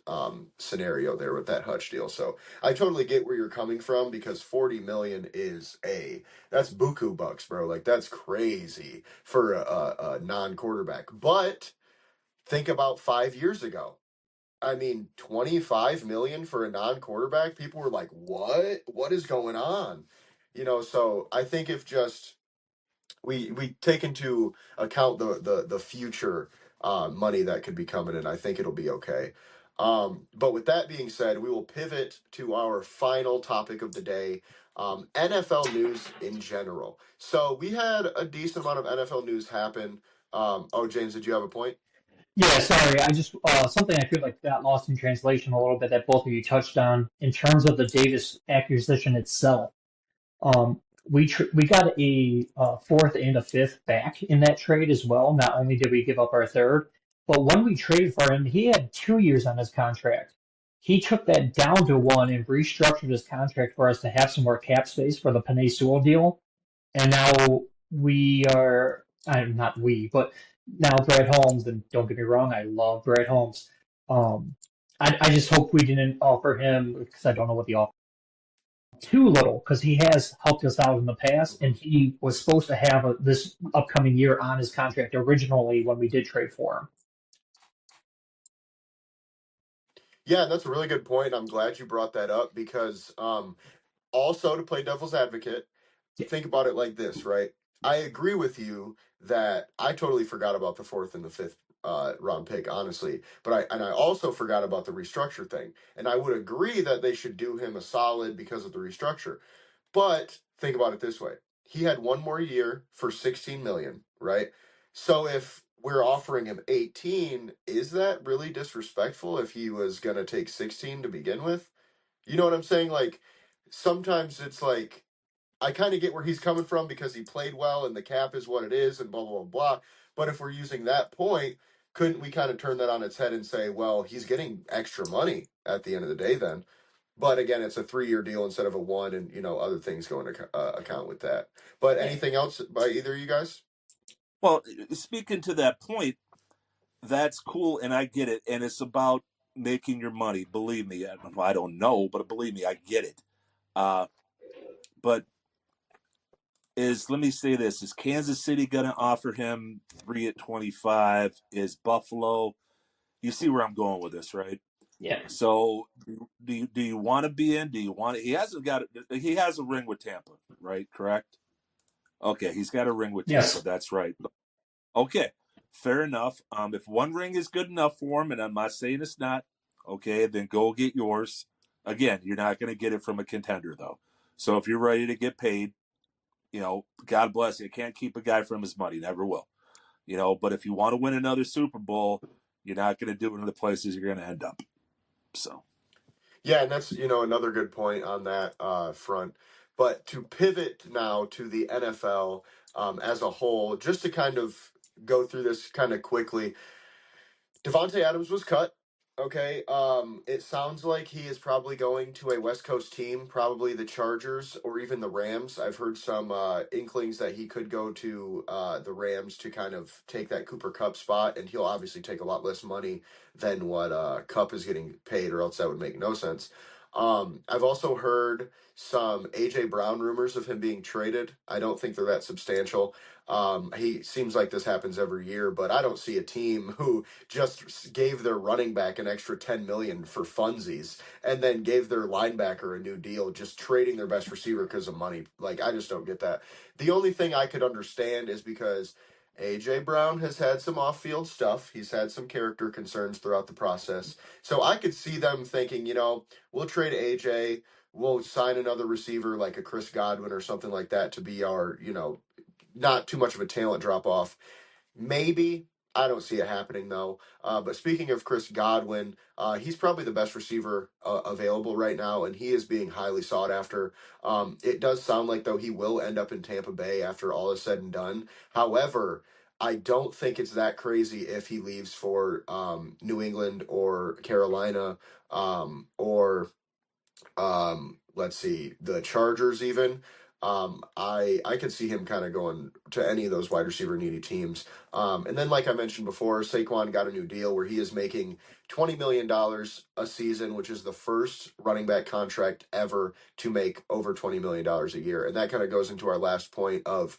scenario there with that Hutch deal. So I totally get where you're coming from because 40 million that's buku bucks, bro. Like that's crazy for a non-quarterback. But think about 5 years ago. 25 million for a non-quarterback. People were like, "What? What is going on?" So I think if just we take into account the future money that could be coming in. I think it'll be okay. But with that being said, we will pivot to our final topic of the day, NFL news in general. So we had a decent amount of NFL news happen. Oh, James, did you have a point? Yeah, sorry. I just something I feel like got lost in translation a little bit that both of you touched on in terms of the Davis acquisition itself. We got a fourth and a fifth back in that trade as well. Not only did we give up our third, but when we traded for him, he had 2 years on his contract. He took that down to one and restructured his contract for us to have some more cap space for the Panay Sewell deal. And now we are, not we, but now Brad Holmes, and don't get me wrong, I love Brad Holmes. I just hope we didn't offer him, because I don't know what the offer too little, because he has helped us out in the past, and he was supposed to have this upcoming year on his contract originally when we did trade for him. Yeah, that's a really good point. I'm glad you brought that up because also to play devil's advocate, think about it like this, right? I agree with you that I totally forgot about the fourth and the fifth round pick, honestly. But I also forgot about the restructure thing. And I would agree that they should do him a solid because of the restructure. But think about it this way. He had one more year for 16 million, right? So if we're offering him 18, is that really disrespectful if he was going to take 16 to begin with? You know what I'm saying? Like sometimes it's like I kind of get where he's coming from because he played well and the cap is what it is and blah, blah, blah, blah. But if we're using that point, couldn't we kind of turn that on its head and say, well, he's getting extra money at the end of the day then? But again, it's a 3-year deal instead of a one, and other things go into account with that. But Yeah. anything else by either of you guys? Well, speaking to that point, that's cool, and I get it. And it's about making your money. Believe me, I don't know, but believe me, I get it. But let me say this: is Kansas City going to offer him 3 at 25? Is Buffalo? You see where I'm going with this, right? Yeah. So, do you want to be in? Do you want? He hasn't got. He has a ring with Tampa, right? Correct. Okay, he's got a ring with Tampa. Yes. That's right. Okay, fair enough. If one ring is good enough for him, and I'm not saying it's not, okay, then go get yours. Again, you're not going to get it from a contender, though. So if you're ready to get paid, God bless you. Can't keep a guy from his money. Never will. But if you want to win another Super Bowl, you're not going to do it in the places you're going to end up. So. Yeah, and that's another good point on that front. But to pivot now to the NFL as a whole, just to kind of go through this kind of quickly, Davante Adams was cut. Okay. It sounds like he is probably going to a West Coast team, probably the Chargers or even the Rams. I've heard some inklings that he could go to the Rams to kind of take that Cooper Kupp spot, and he'll obviously take a lot less money than what Kupp is getting paid, or else that would make no sense. I've also heard some AJ Brown rumors of him being traded. I don't think they're that substantial. He seems like this happens every year, but I don't see a team who just gave their running back an extra 10 million for funsies and then gave their linebacker a new deal, just trading their best receiver because of money. Like, I just don't get that. The only thing I could understand is because AJ Brown has had some off-field stuff. He's had some character concerns throughout the process. So I could see them thinking, we'll trade AJ, we'll sign another receiver like a Chris Godwin or something like that to be our, not too much of a talent drop off. Maybe. I don't see it happening though. But speaking of Chris Godwin, he's probably the best receiver available right now, and he is being highly sought after. It does sound like though he will end up in Tampa Bay after all is said and done. However, I don't think it's that crazy if he leaves for New England or Carolina or let's see, the Chargers even. I could see him kind of going to any of those wide receiver needy teams. And then, like I mentioned before, Saquon got a new deal where he is making $20 million a season, which is the first running back contract ever to make over $20 million a year. And that kind of goes into our last point of,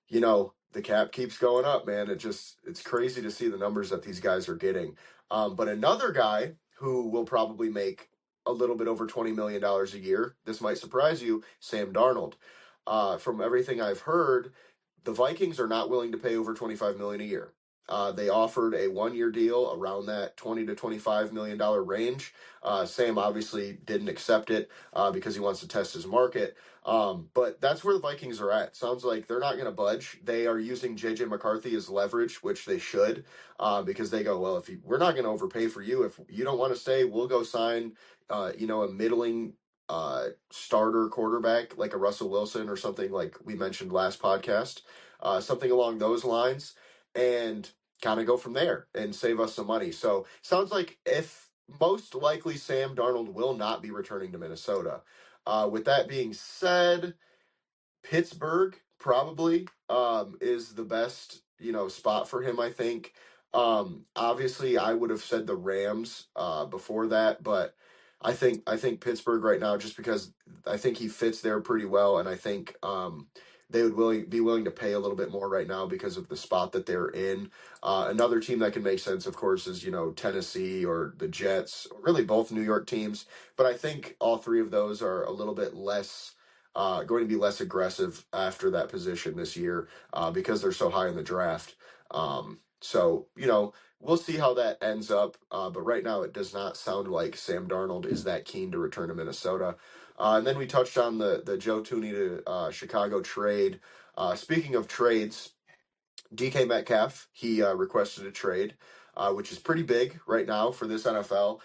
the cap keeps going up, man. It's crazy to see the numbers that these guys are getting. But another guy who will probably make a little bit over $20 million a year, this might surprise you, Sam Darnold. From everything I've heard, the Vikings are not willing to pay over $25 million a year. They offered a 1-year deal around that $20 to $25 million range. Sam obviously didn't accept it because he wants to test his market. But that's where the Vikings are at. Sounds like they're not going to budge. They are using JJ McCarthy as leverage, which they should, because they go, well, we're not going to overpay for you. If you don't want to stay, we'll go sign, a middling starter quarterback like a Russell Wilson or something like we mentioned last podcast, something along those lines, and kind of go from there and save us some money. So sounds like if most likely Sam Darnold will not be returning to Minnesota. With that being said, Pittsburgh probably is the best, spot for him, I think. Obviously I would have said the Rams before that, but I think Pittsburgh right now, just because I think he fits there pretty well, and I think they would be willing to pay a little bit more right now because of the spot that they're in. Another team that can make sense, of course, is Tennessee or the Jets, or really both New York teams. But I think all three of those are a little bit less going to be less aggressive after that position this year because they're so high in the draft. So, we'll see how that ends up. But right now, it does not sound like Sam Darnold is that keen to return to Minnesota. And then we touched on the Joe Thuney to Chicago trade. Speaking of trades, DK Metcalf, he requested a trade, which is pretty big right now for this NFL.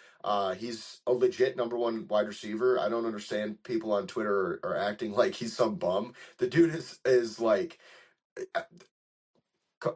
He's a legit number one wide receiver. I don't understand people on Twitter are acting like he's some bum. The dude is like,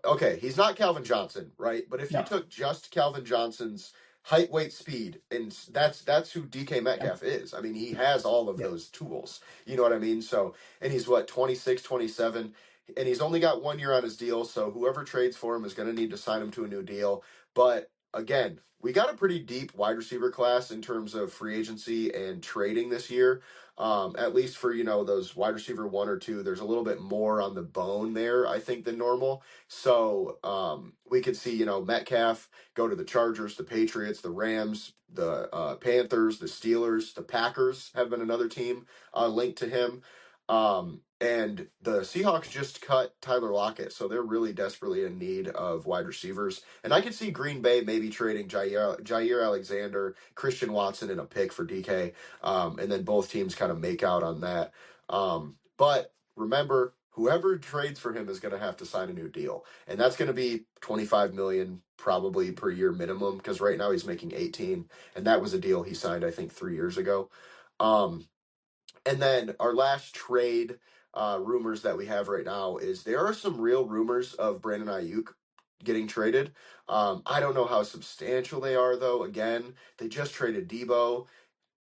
okay, he's not Calvin Johnson, right? But if you No. took just Calvin Johnson's height, weight, speed, and that's who DK Metcalf is. I mean, he has all of those tools. You know what I mean? So, and he's 26, 27, and he's only got 1 year on his deal. So whoever trades for him is going to need to sign him to a new deal. But again, we got a pretty deep wide receiver class in terms of free agency and trading this year. At least for, those wide receiver 1 or 2, there's a little bit more on the bone there, I think, than normal. So we could see, Metcalf go to the Chargers, the Patriots, the Rams, the Panthers, the Steelers, the Packers have been another team linked to him. And the Seahawks just cut Tyler Lockett, so they're really desperately in need of wide receivers. And I could see Green Bay maybe trading Jair Alexander, Christian Watson, in a pick for DK, and then both teams kind of make out on that. But remember, whoever trades for him is going to have to sign a new deal, and that's going to be $25 million probably per year minimum, because right now he's making 18, and that was a deal he signed, I think, 3 years ago. And then our last trade rumors that we have right now is there are some real rumors of Brandon Aiyuk getting traded. I don't know how substantial they are, though. Again, they just traded Debo.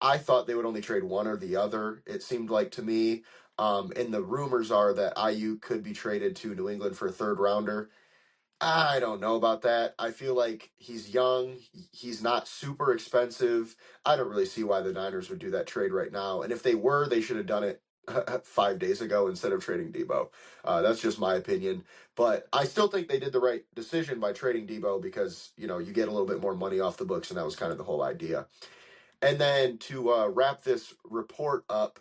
I thought they would only trade one or the other, it seemed like to me. And the rumors are that Aiyuk could be traded to New England for a third rounder. I don't know about that. I feel like he's young. He's not super expensive. I don't really see why the Niners would do that trade right now. And if they were, they should have done it 5 days ago instead of trading Debo. That's just my opinion. But I still think they did the right decision by trading Debo because, you get a little bit more money off the books, and that was kind of the whole idea. And then to wrap this report up,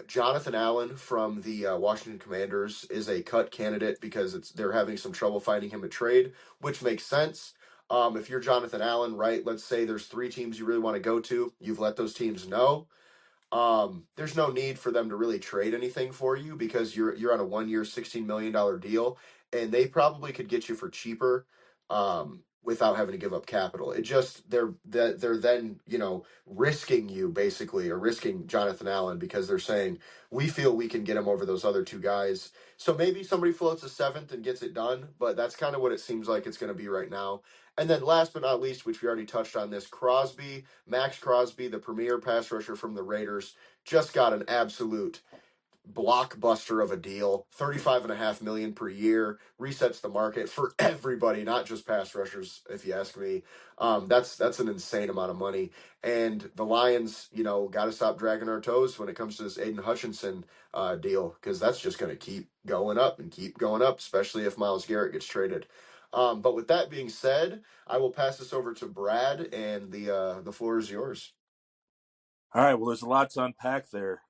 Jonathan Allen from the Washington Commanders is a cut candidate because they're having some trouble finding him a trade, which makes sense. If you're Jonathan Allen, right, let's say there's 3 teams you really want to go to. You've let those teams know. There's no need for them to really trade anything for you because you're on a 1-year, $16 million deal, and they probably could get you for cheaper without having to give up capital. It just they're then risking you basically, or risking Jonathan Allen, because they're saying we feel we can get him over those other 2 guys. So maybe somebody floats a 7th and gets it done, but that's kind of what it seems like it's going to be right now. And then last but not least, which we already touched on this, Max Crosby, the premier pass rusher from the Raiders, just got an absolute blockbuster of a deal. $35.5 million per year, resets the market for everybody, not just pass rushers, if you ask me. That's an insane amount of money. And the Lions, got to stop dragging our toes when it comes to this Aiden Hutchinson deal, because that's just going to keep going up and keep going up, especially if Myles Garrett gets traded. But with that being said, I will pass this over to Brad, and the floor is yours. All right. Well, there's a lot to unpack there.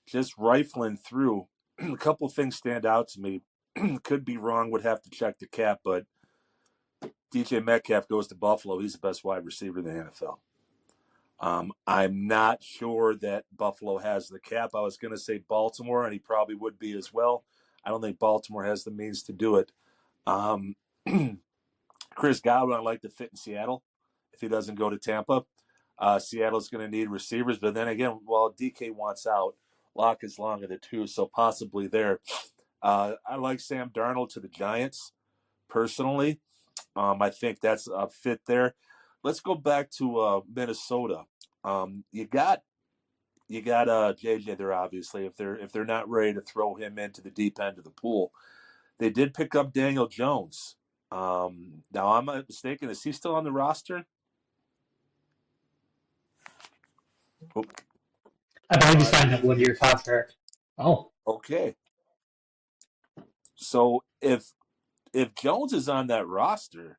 Just rifling through, a couple of things stand out to me. could be wrong, would have to check the cap, but DJ Metcalf goes to Buffalo. He's the best wide receiver in the NFL. I'm not sure that Buffalo has the cap. I was going to say Baltimore, and he probably would be as well. I don't think Baltimore has the means to do it. Chris Godwin, I'd like to fit in Seattle if he doesn't go to Tampa. Seattle's going to need receivers, but then again, while DK wants out, Locke is long of the two, so possibly there. I like Sam Darnold to the Giants, personally. I think that's a fit there. Let's go back to Minnesota. You got JJ there, obviously. If they're not ready to throw him into the deep end of the pool, they did pick up Daniel Jones. Now I'm not mistaken. Is he still on the roster? Oh. I've already signed that 1 year contract. Oh, Okay. So if Jones is on that roster,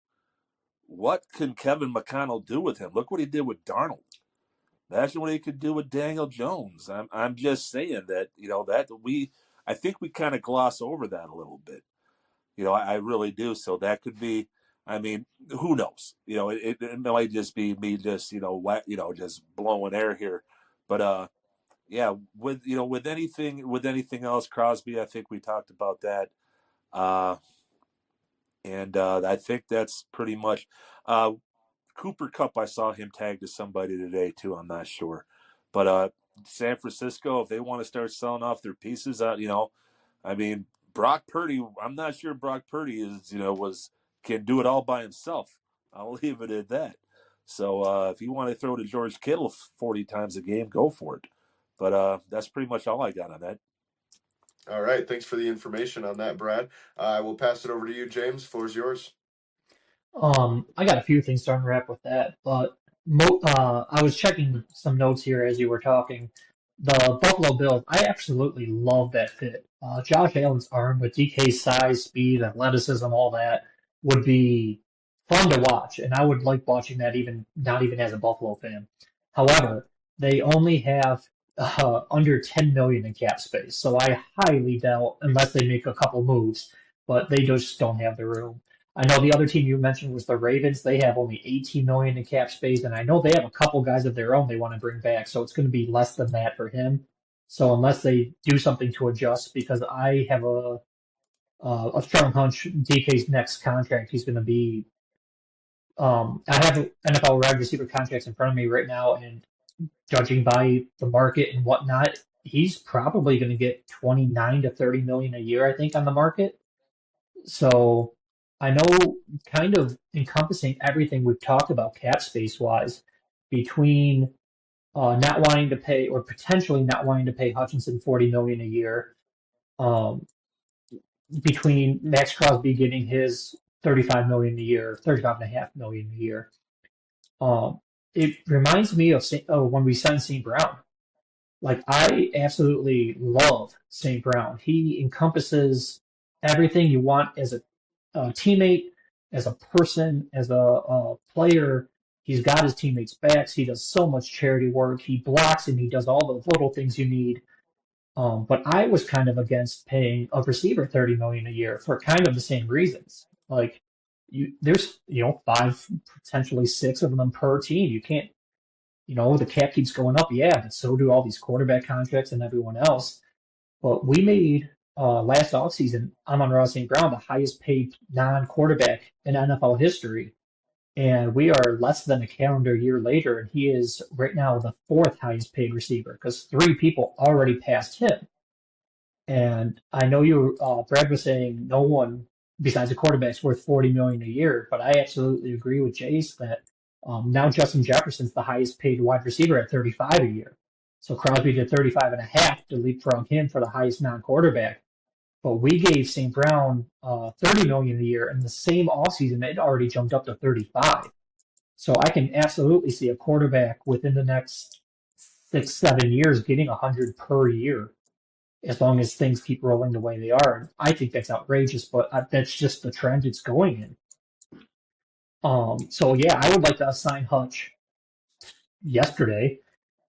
what can Kevin McConnell do with him? Look what he did with Darnold. Imagine what he could do with Daniel Jones. I'm just saying that, I think we kind of gloss over that a little bit. I really do. So that could be, who knows? It might just be me just, just blowing air here. But yeah, with anything else, Crosby, I think we talked about that. And I think that's pretty much Cooper Kupp. I saw him tagged to somebody today too. I'm not sure, but San Francisco, if they want to start selling off their pieces, Brock Purdy. I'm not sure Brock Purdy can do it all by himself. I'll leave it at that. So if you want to throw to George Kittle 40 times a game, go for it. But that's pretty much all I got on that. All right. Thanks for the information on that, Brad. I will pass it over to you, James. Floor's yours. I got a few things to unwrap with that, but I was checking some notes here as you were talking. The Buffalo Bills, I absolutely love that fit. Josh Allen's arm with DK's size, speed, athleticism, all that would be fun to watch, and I would like watching that even not even as a Buffalo fan. However, they only have under 10 million in cap space, so I highly doubt, unless they make a couple moves, but they just don't have the room. I know the other team you mentioned was the Ravens. They have only 18 million in cap space, and I know they have a couple guys of their own they want to bring back, so it's going to be less than that for him. So unless they do something to adjust, because I have a strong hunch DK's next contract he's going to be. I have NFL wide receiver contracts in front of me right now, and judging by the market and whatnot, he's probably going to get 29 to 30 million a year, I think, on the market. So I know, kind of encompassing everything we've talked about cap space wise, between not wanting to pay or potentially not wanting to pay Hutchinson 40 million a year, um, between Max Crosby getting his 35 million a year, 35.5 million a year. It reminds me of when we signed St. Brown. Like, I absolutely love St. Brown. He encompasses everything you want as a teammate, as a person, as a player. He's got his teammates' backs. He does so much charity work. He blocks and he does all the little things you need. But I was kind of against paying a receiver 30 million a year for kind of the same reasons. Like, there's 5, potentially 6 of them per team. You can't. The cap keeps going up, yeah, but so do all these quarterback contracts and everyone else. But we made last offseason Amon-Ra St. Brown the highest paid non-quarterback in NFL history. And we are less than a calendar year later, and he is right now the 4th highest paid receiver because 3 people already passed him. And I know Brad was saying no one besides a quarterback's worth 40 million a year, but I absolutely agree with Jace that now Justin Jefferson's the highest paid wide receiver at 35 a year. So Crosby did 35.5 to leapfrog him for the highest non-quarterback. But we gave St. Brown 30 million a year, and the same offseason it already jumped up to 35. So I can absolutely see a quarterback within the next 6-7 years getting 100 per year, as long as things keep rolling the way they are. I think that's outrageous, but that's just the trend it's going in. So yeah, I would like to assign Hutch yesterday,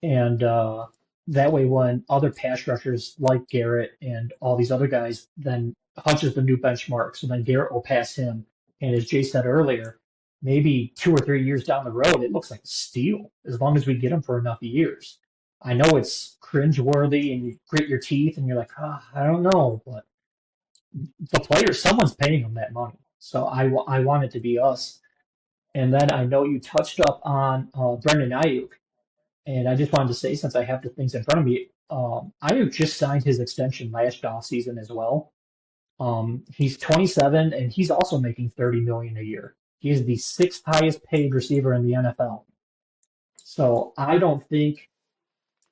and that way when other pass rushers like Garrett and all these other guys then Hutch is the new benchmark, so then Garrett will pass him. And as Jay said earlier, maybe 2 or 3 years down the road, it looks like a steal as long as we get him for enough years. I know it's cringeworthy and you grit your teeth and you're like, I don't know, but the player, someone's paying him that money. So I want it to be us. And then I know you touched up on Brendan Aiyuk, and I just wanted to say, since I have the things in front of me, Aiyuk just signed his extension last offseason as well. He's 27 and he's also making 30 million a year. He is the sixth highest paid receiver in the NFL. So I don't think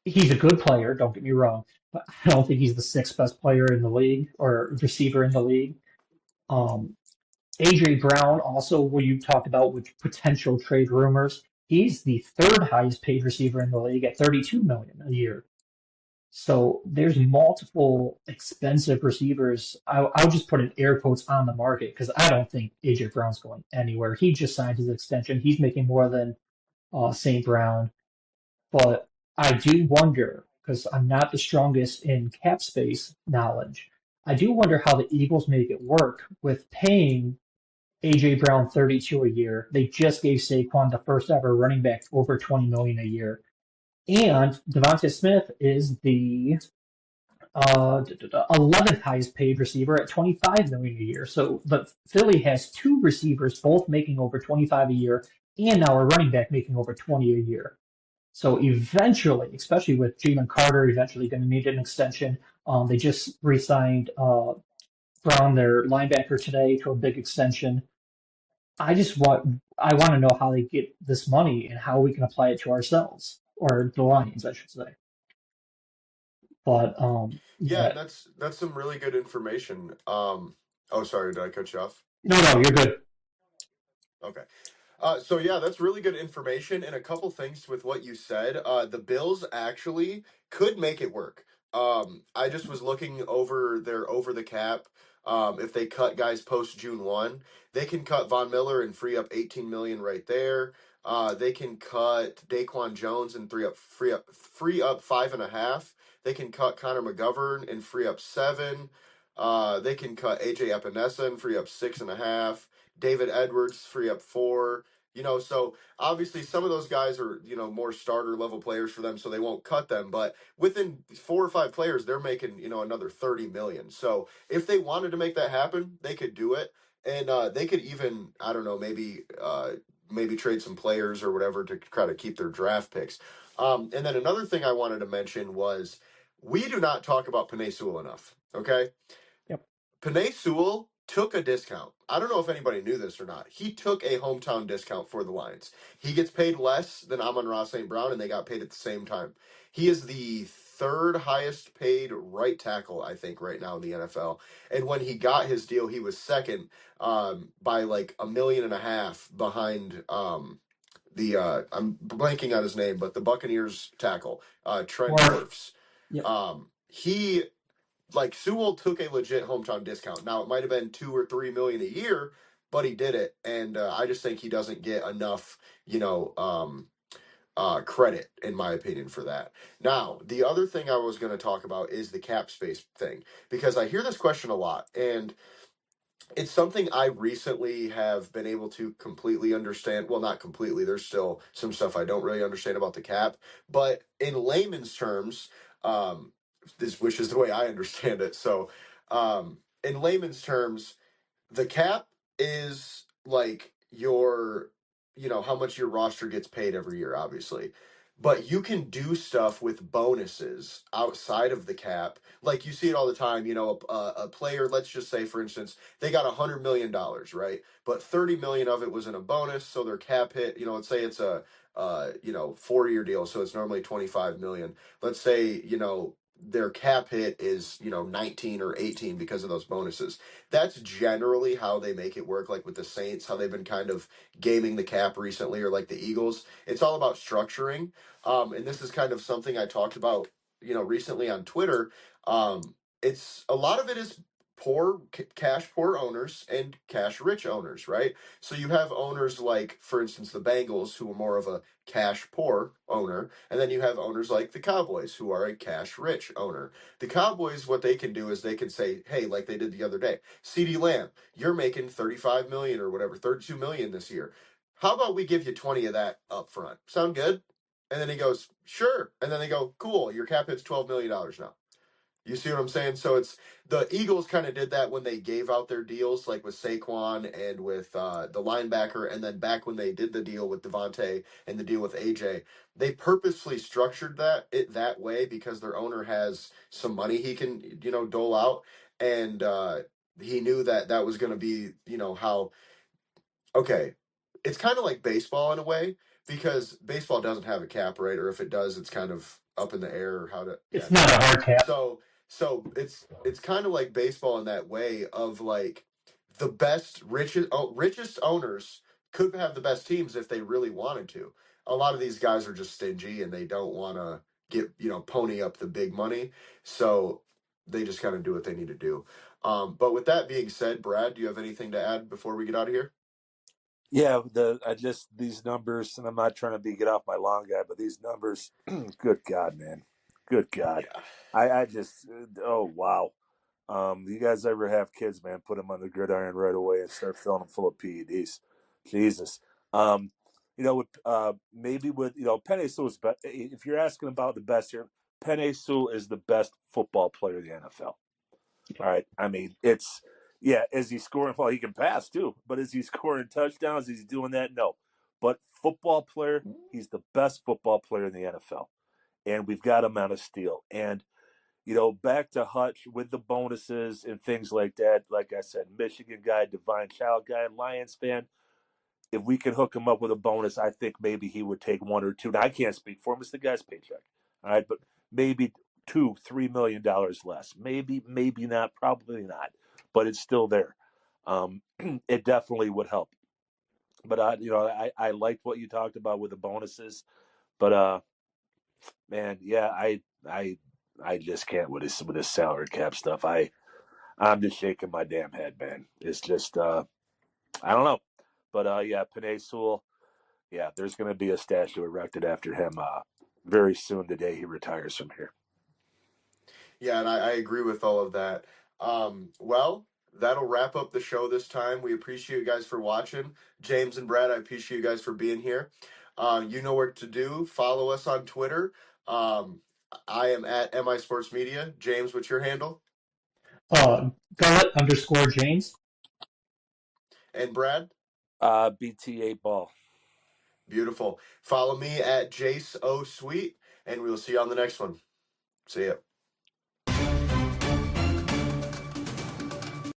he's a good player. Don't get me wrong, but I don't think he's the sixth best player in the league or receiver in the league. Um, AJ Brown, also, what you talked about with potential trade rumors, he's the third highest paid receiver in the league at 32 million a year. So there's multiple expensive receivers. I'll just put an air quotes on the market because I don't think AJ Brown's going anywhere. He just signed his extension. He's making more than St. Brown. But I do wonder, because I'm not the strongest in cap space knowledge, I do wonder how the Eagles make it work with paying AJ Brown 32 a year. They just gave Saquon the first ever running back over 20 million a year. And Davante Smith is the 11th highest paid receiver at 25 million a year. So the Philly has two receivers both making over 25 a year, and now a running back making over 20 a year. So eventually, especially with Jalen Carter, eventually going to need an extension. They just re-signed Brown, their linebacker, today to a big extension. I want to know how they get this money and how we can apply it to ourselves or the Lions, I should say. But Yeah, yeah, that's some really good information. Oh, sorry, did I cut you off? no, you're good. Okay. So yeah, that's really good information. And a couple things with what you said. The Bills actually could make it work. I just was looking over their over the cap. If they cut guys post June 1, they can cut Von Miller and free up 18 million right there. They can cut Daquan Jones and free up 5.5. They can cut Connor McGovern and free up 7. They can cut AJ Epinesa and free up 6.5. David Edwards free up 4. So obviously some of those guys are, more starter level players for them, so they won't cut them. But within 4 or 5 players, they're making, another 30 million. So if they wanted to make that happen, they could do it. And they could even, I don't know, maybe trade some players or whatever to try to keep their draft picks. And then another thing I wanted to mention was we do not talk about Penei Sewell enough, okay? Yep. Penei Sewell took a discount. I don't know if anybody knew this or not. He took a hometown discount for the Lions. He gets paid less than Amon-Ra St. Brown, and they got paid at the same time. He is the third highest paid right tackle, I think, right now in the NFL. And when he got his deal, he was second by like $1.5 million behind I'm blanking on his name, but the Buccaneers tackle, Trent Wirfs. Yep. Sewell took a legit hometown discount. Now it might have been 2 or 3 million a year, but he did it, and I just think he doesn't get enough, credit in my opinion for that. Now the other thing I was going to talk about is the cap space thing, because I hear this question a lot, and it's something I recently have been able to completely understand. Well, not completely. There's still some stuff I don't really understand about the cap, but in layman's terms, which is the way I understand it. So, in layman's terms, the cap is like how much your roster gets paid every year, obviously. But you can do stuff with bonuses outside of the cap. Like you see it all the time, a player, let's just say, for instance, they got $100 million, right? But 30 million of it was in a bonus. So their cap hit, let's say it's a, 4-year deal. So it's normally 25 million. Let's say, their cap hit is 19 or 18 because of those bonuses. That's generally how they make it work, like with the Saints, how they've been kind of gaming the cap recently, or like the Eagles. It's all about structuring, and this is kind of something I talked about recently on Twitter. It's a lot of it is cash poor owners and cash rich owners, right? So you have owners like, for instance, the Bengals, who are more of a cash poor owner, and then you have owners like the Cowboys, who are a cash rich owner. The Cowboys, what they can do is they can say, hey, like they did the other day, CeeDee Lamb, you're making 35 million or whatever, 32 million this year. How about we give you 20 of that up front? Sound good? And then he goes, sure. And then they go, cool, your cap hit's $12 million now. You see what I'm saying? So it's the Eagles kind of did that when they gave out their deals, like with Saquon and with the linebacker, and then back when they did the deal with Davante and the deal with AJ, they purposely structured that way because their owner has some money he can dole out, and he knew that was going to be how. Okay, it's kind of like baseball in a way because baseball doesn't have a cap, right? Or if it does, it's kind of up in the air. Or how to It's not a hard cap. so it's kind of like baseball in that way of like the best richest owners could have the best teams if they really wanted to. A lot of these guys are just stingy and they don't want to get pony up the big money, so they just kind of do what they need to do. But with that being said, Brad, do you have anything to add before we get out of here? Yeah, these numbers, and I'm not trying to get off my lawn guy, but these numbers, good God, man, good God, Yeah. I just, oh wow. You guys ever have kids, man? Put them on the gridiron right away and start filling them full of PEDs. Jesus. Maybe with Penei Sewell's if you're asking about the best here, Penei Sewell is the best football player in the NFL. All right. I mean, is he scoring? Well, he can pass too, but is he scoring touchdowns? Is he doing that? No. But football player, he's the best football player in the NFL. And we've got him on a steal. And, back to Hutch with the bonuses and things like that. Like I said, Michigan guy, Divine Child guy, Lions fan. If we could hook him up with a bonus, I think maybe he would take one or two. Now, I can't speak for him. It's the guy's paycheck. All right. But maybe $2-3 million less. Maybe not. Probably not. But it's still there. It definitely would help. But I liked what you talked about with the bonuses. But man, yeah, I just can't with this salary cap stuff. I'm just shaking my damn head, man. It's just I don't know. But yeah, Penei Sewell. Yeah, there's going to be a statue erected after him very soon the day he retires from here. Yeah, and I agree with all of that. Well, that'll wrap up the show this time. We appreciate you guys for watching. James and Brad, I appreciate you guys for being here. You know what to do. Follow us on Twitter. I am at MI Sports Media. James, what's your handle? Gullet_James. And Brad? BTA ball. Beautiful. Follow me at Jace O Sweet, and we'll see you on the next one. See ya.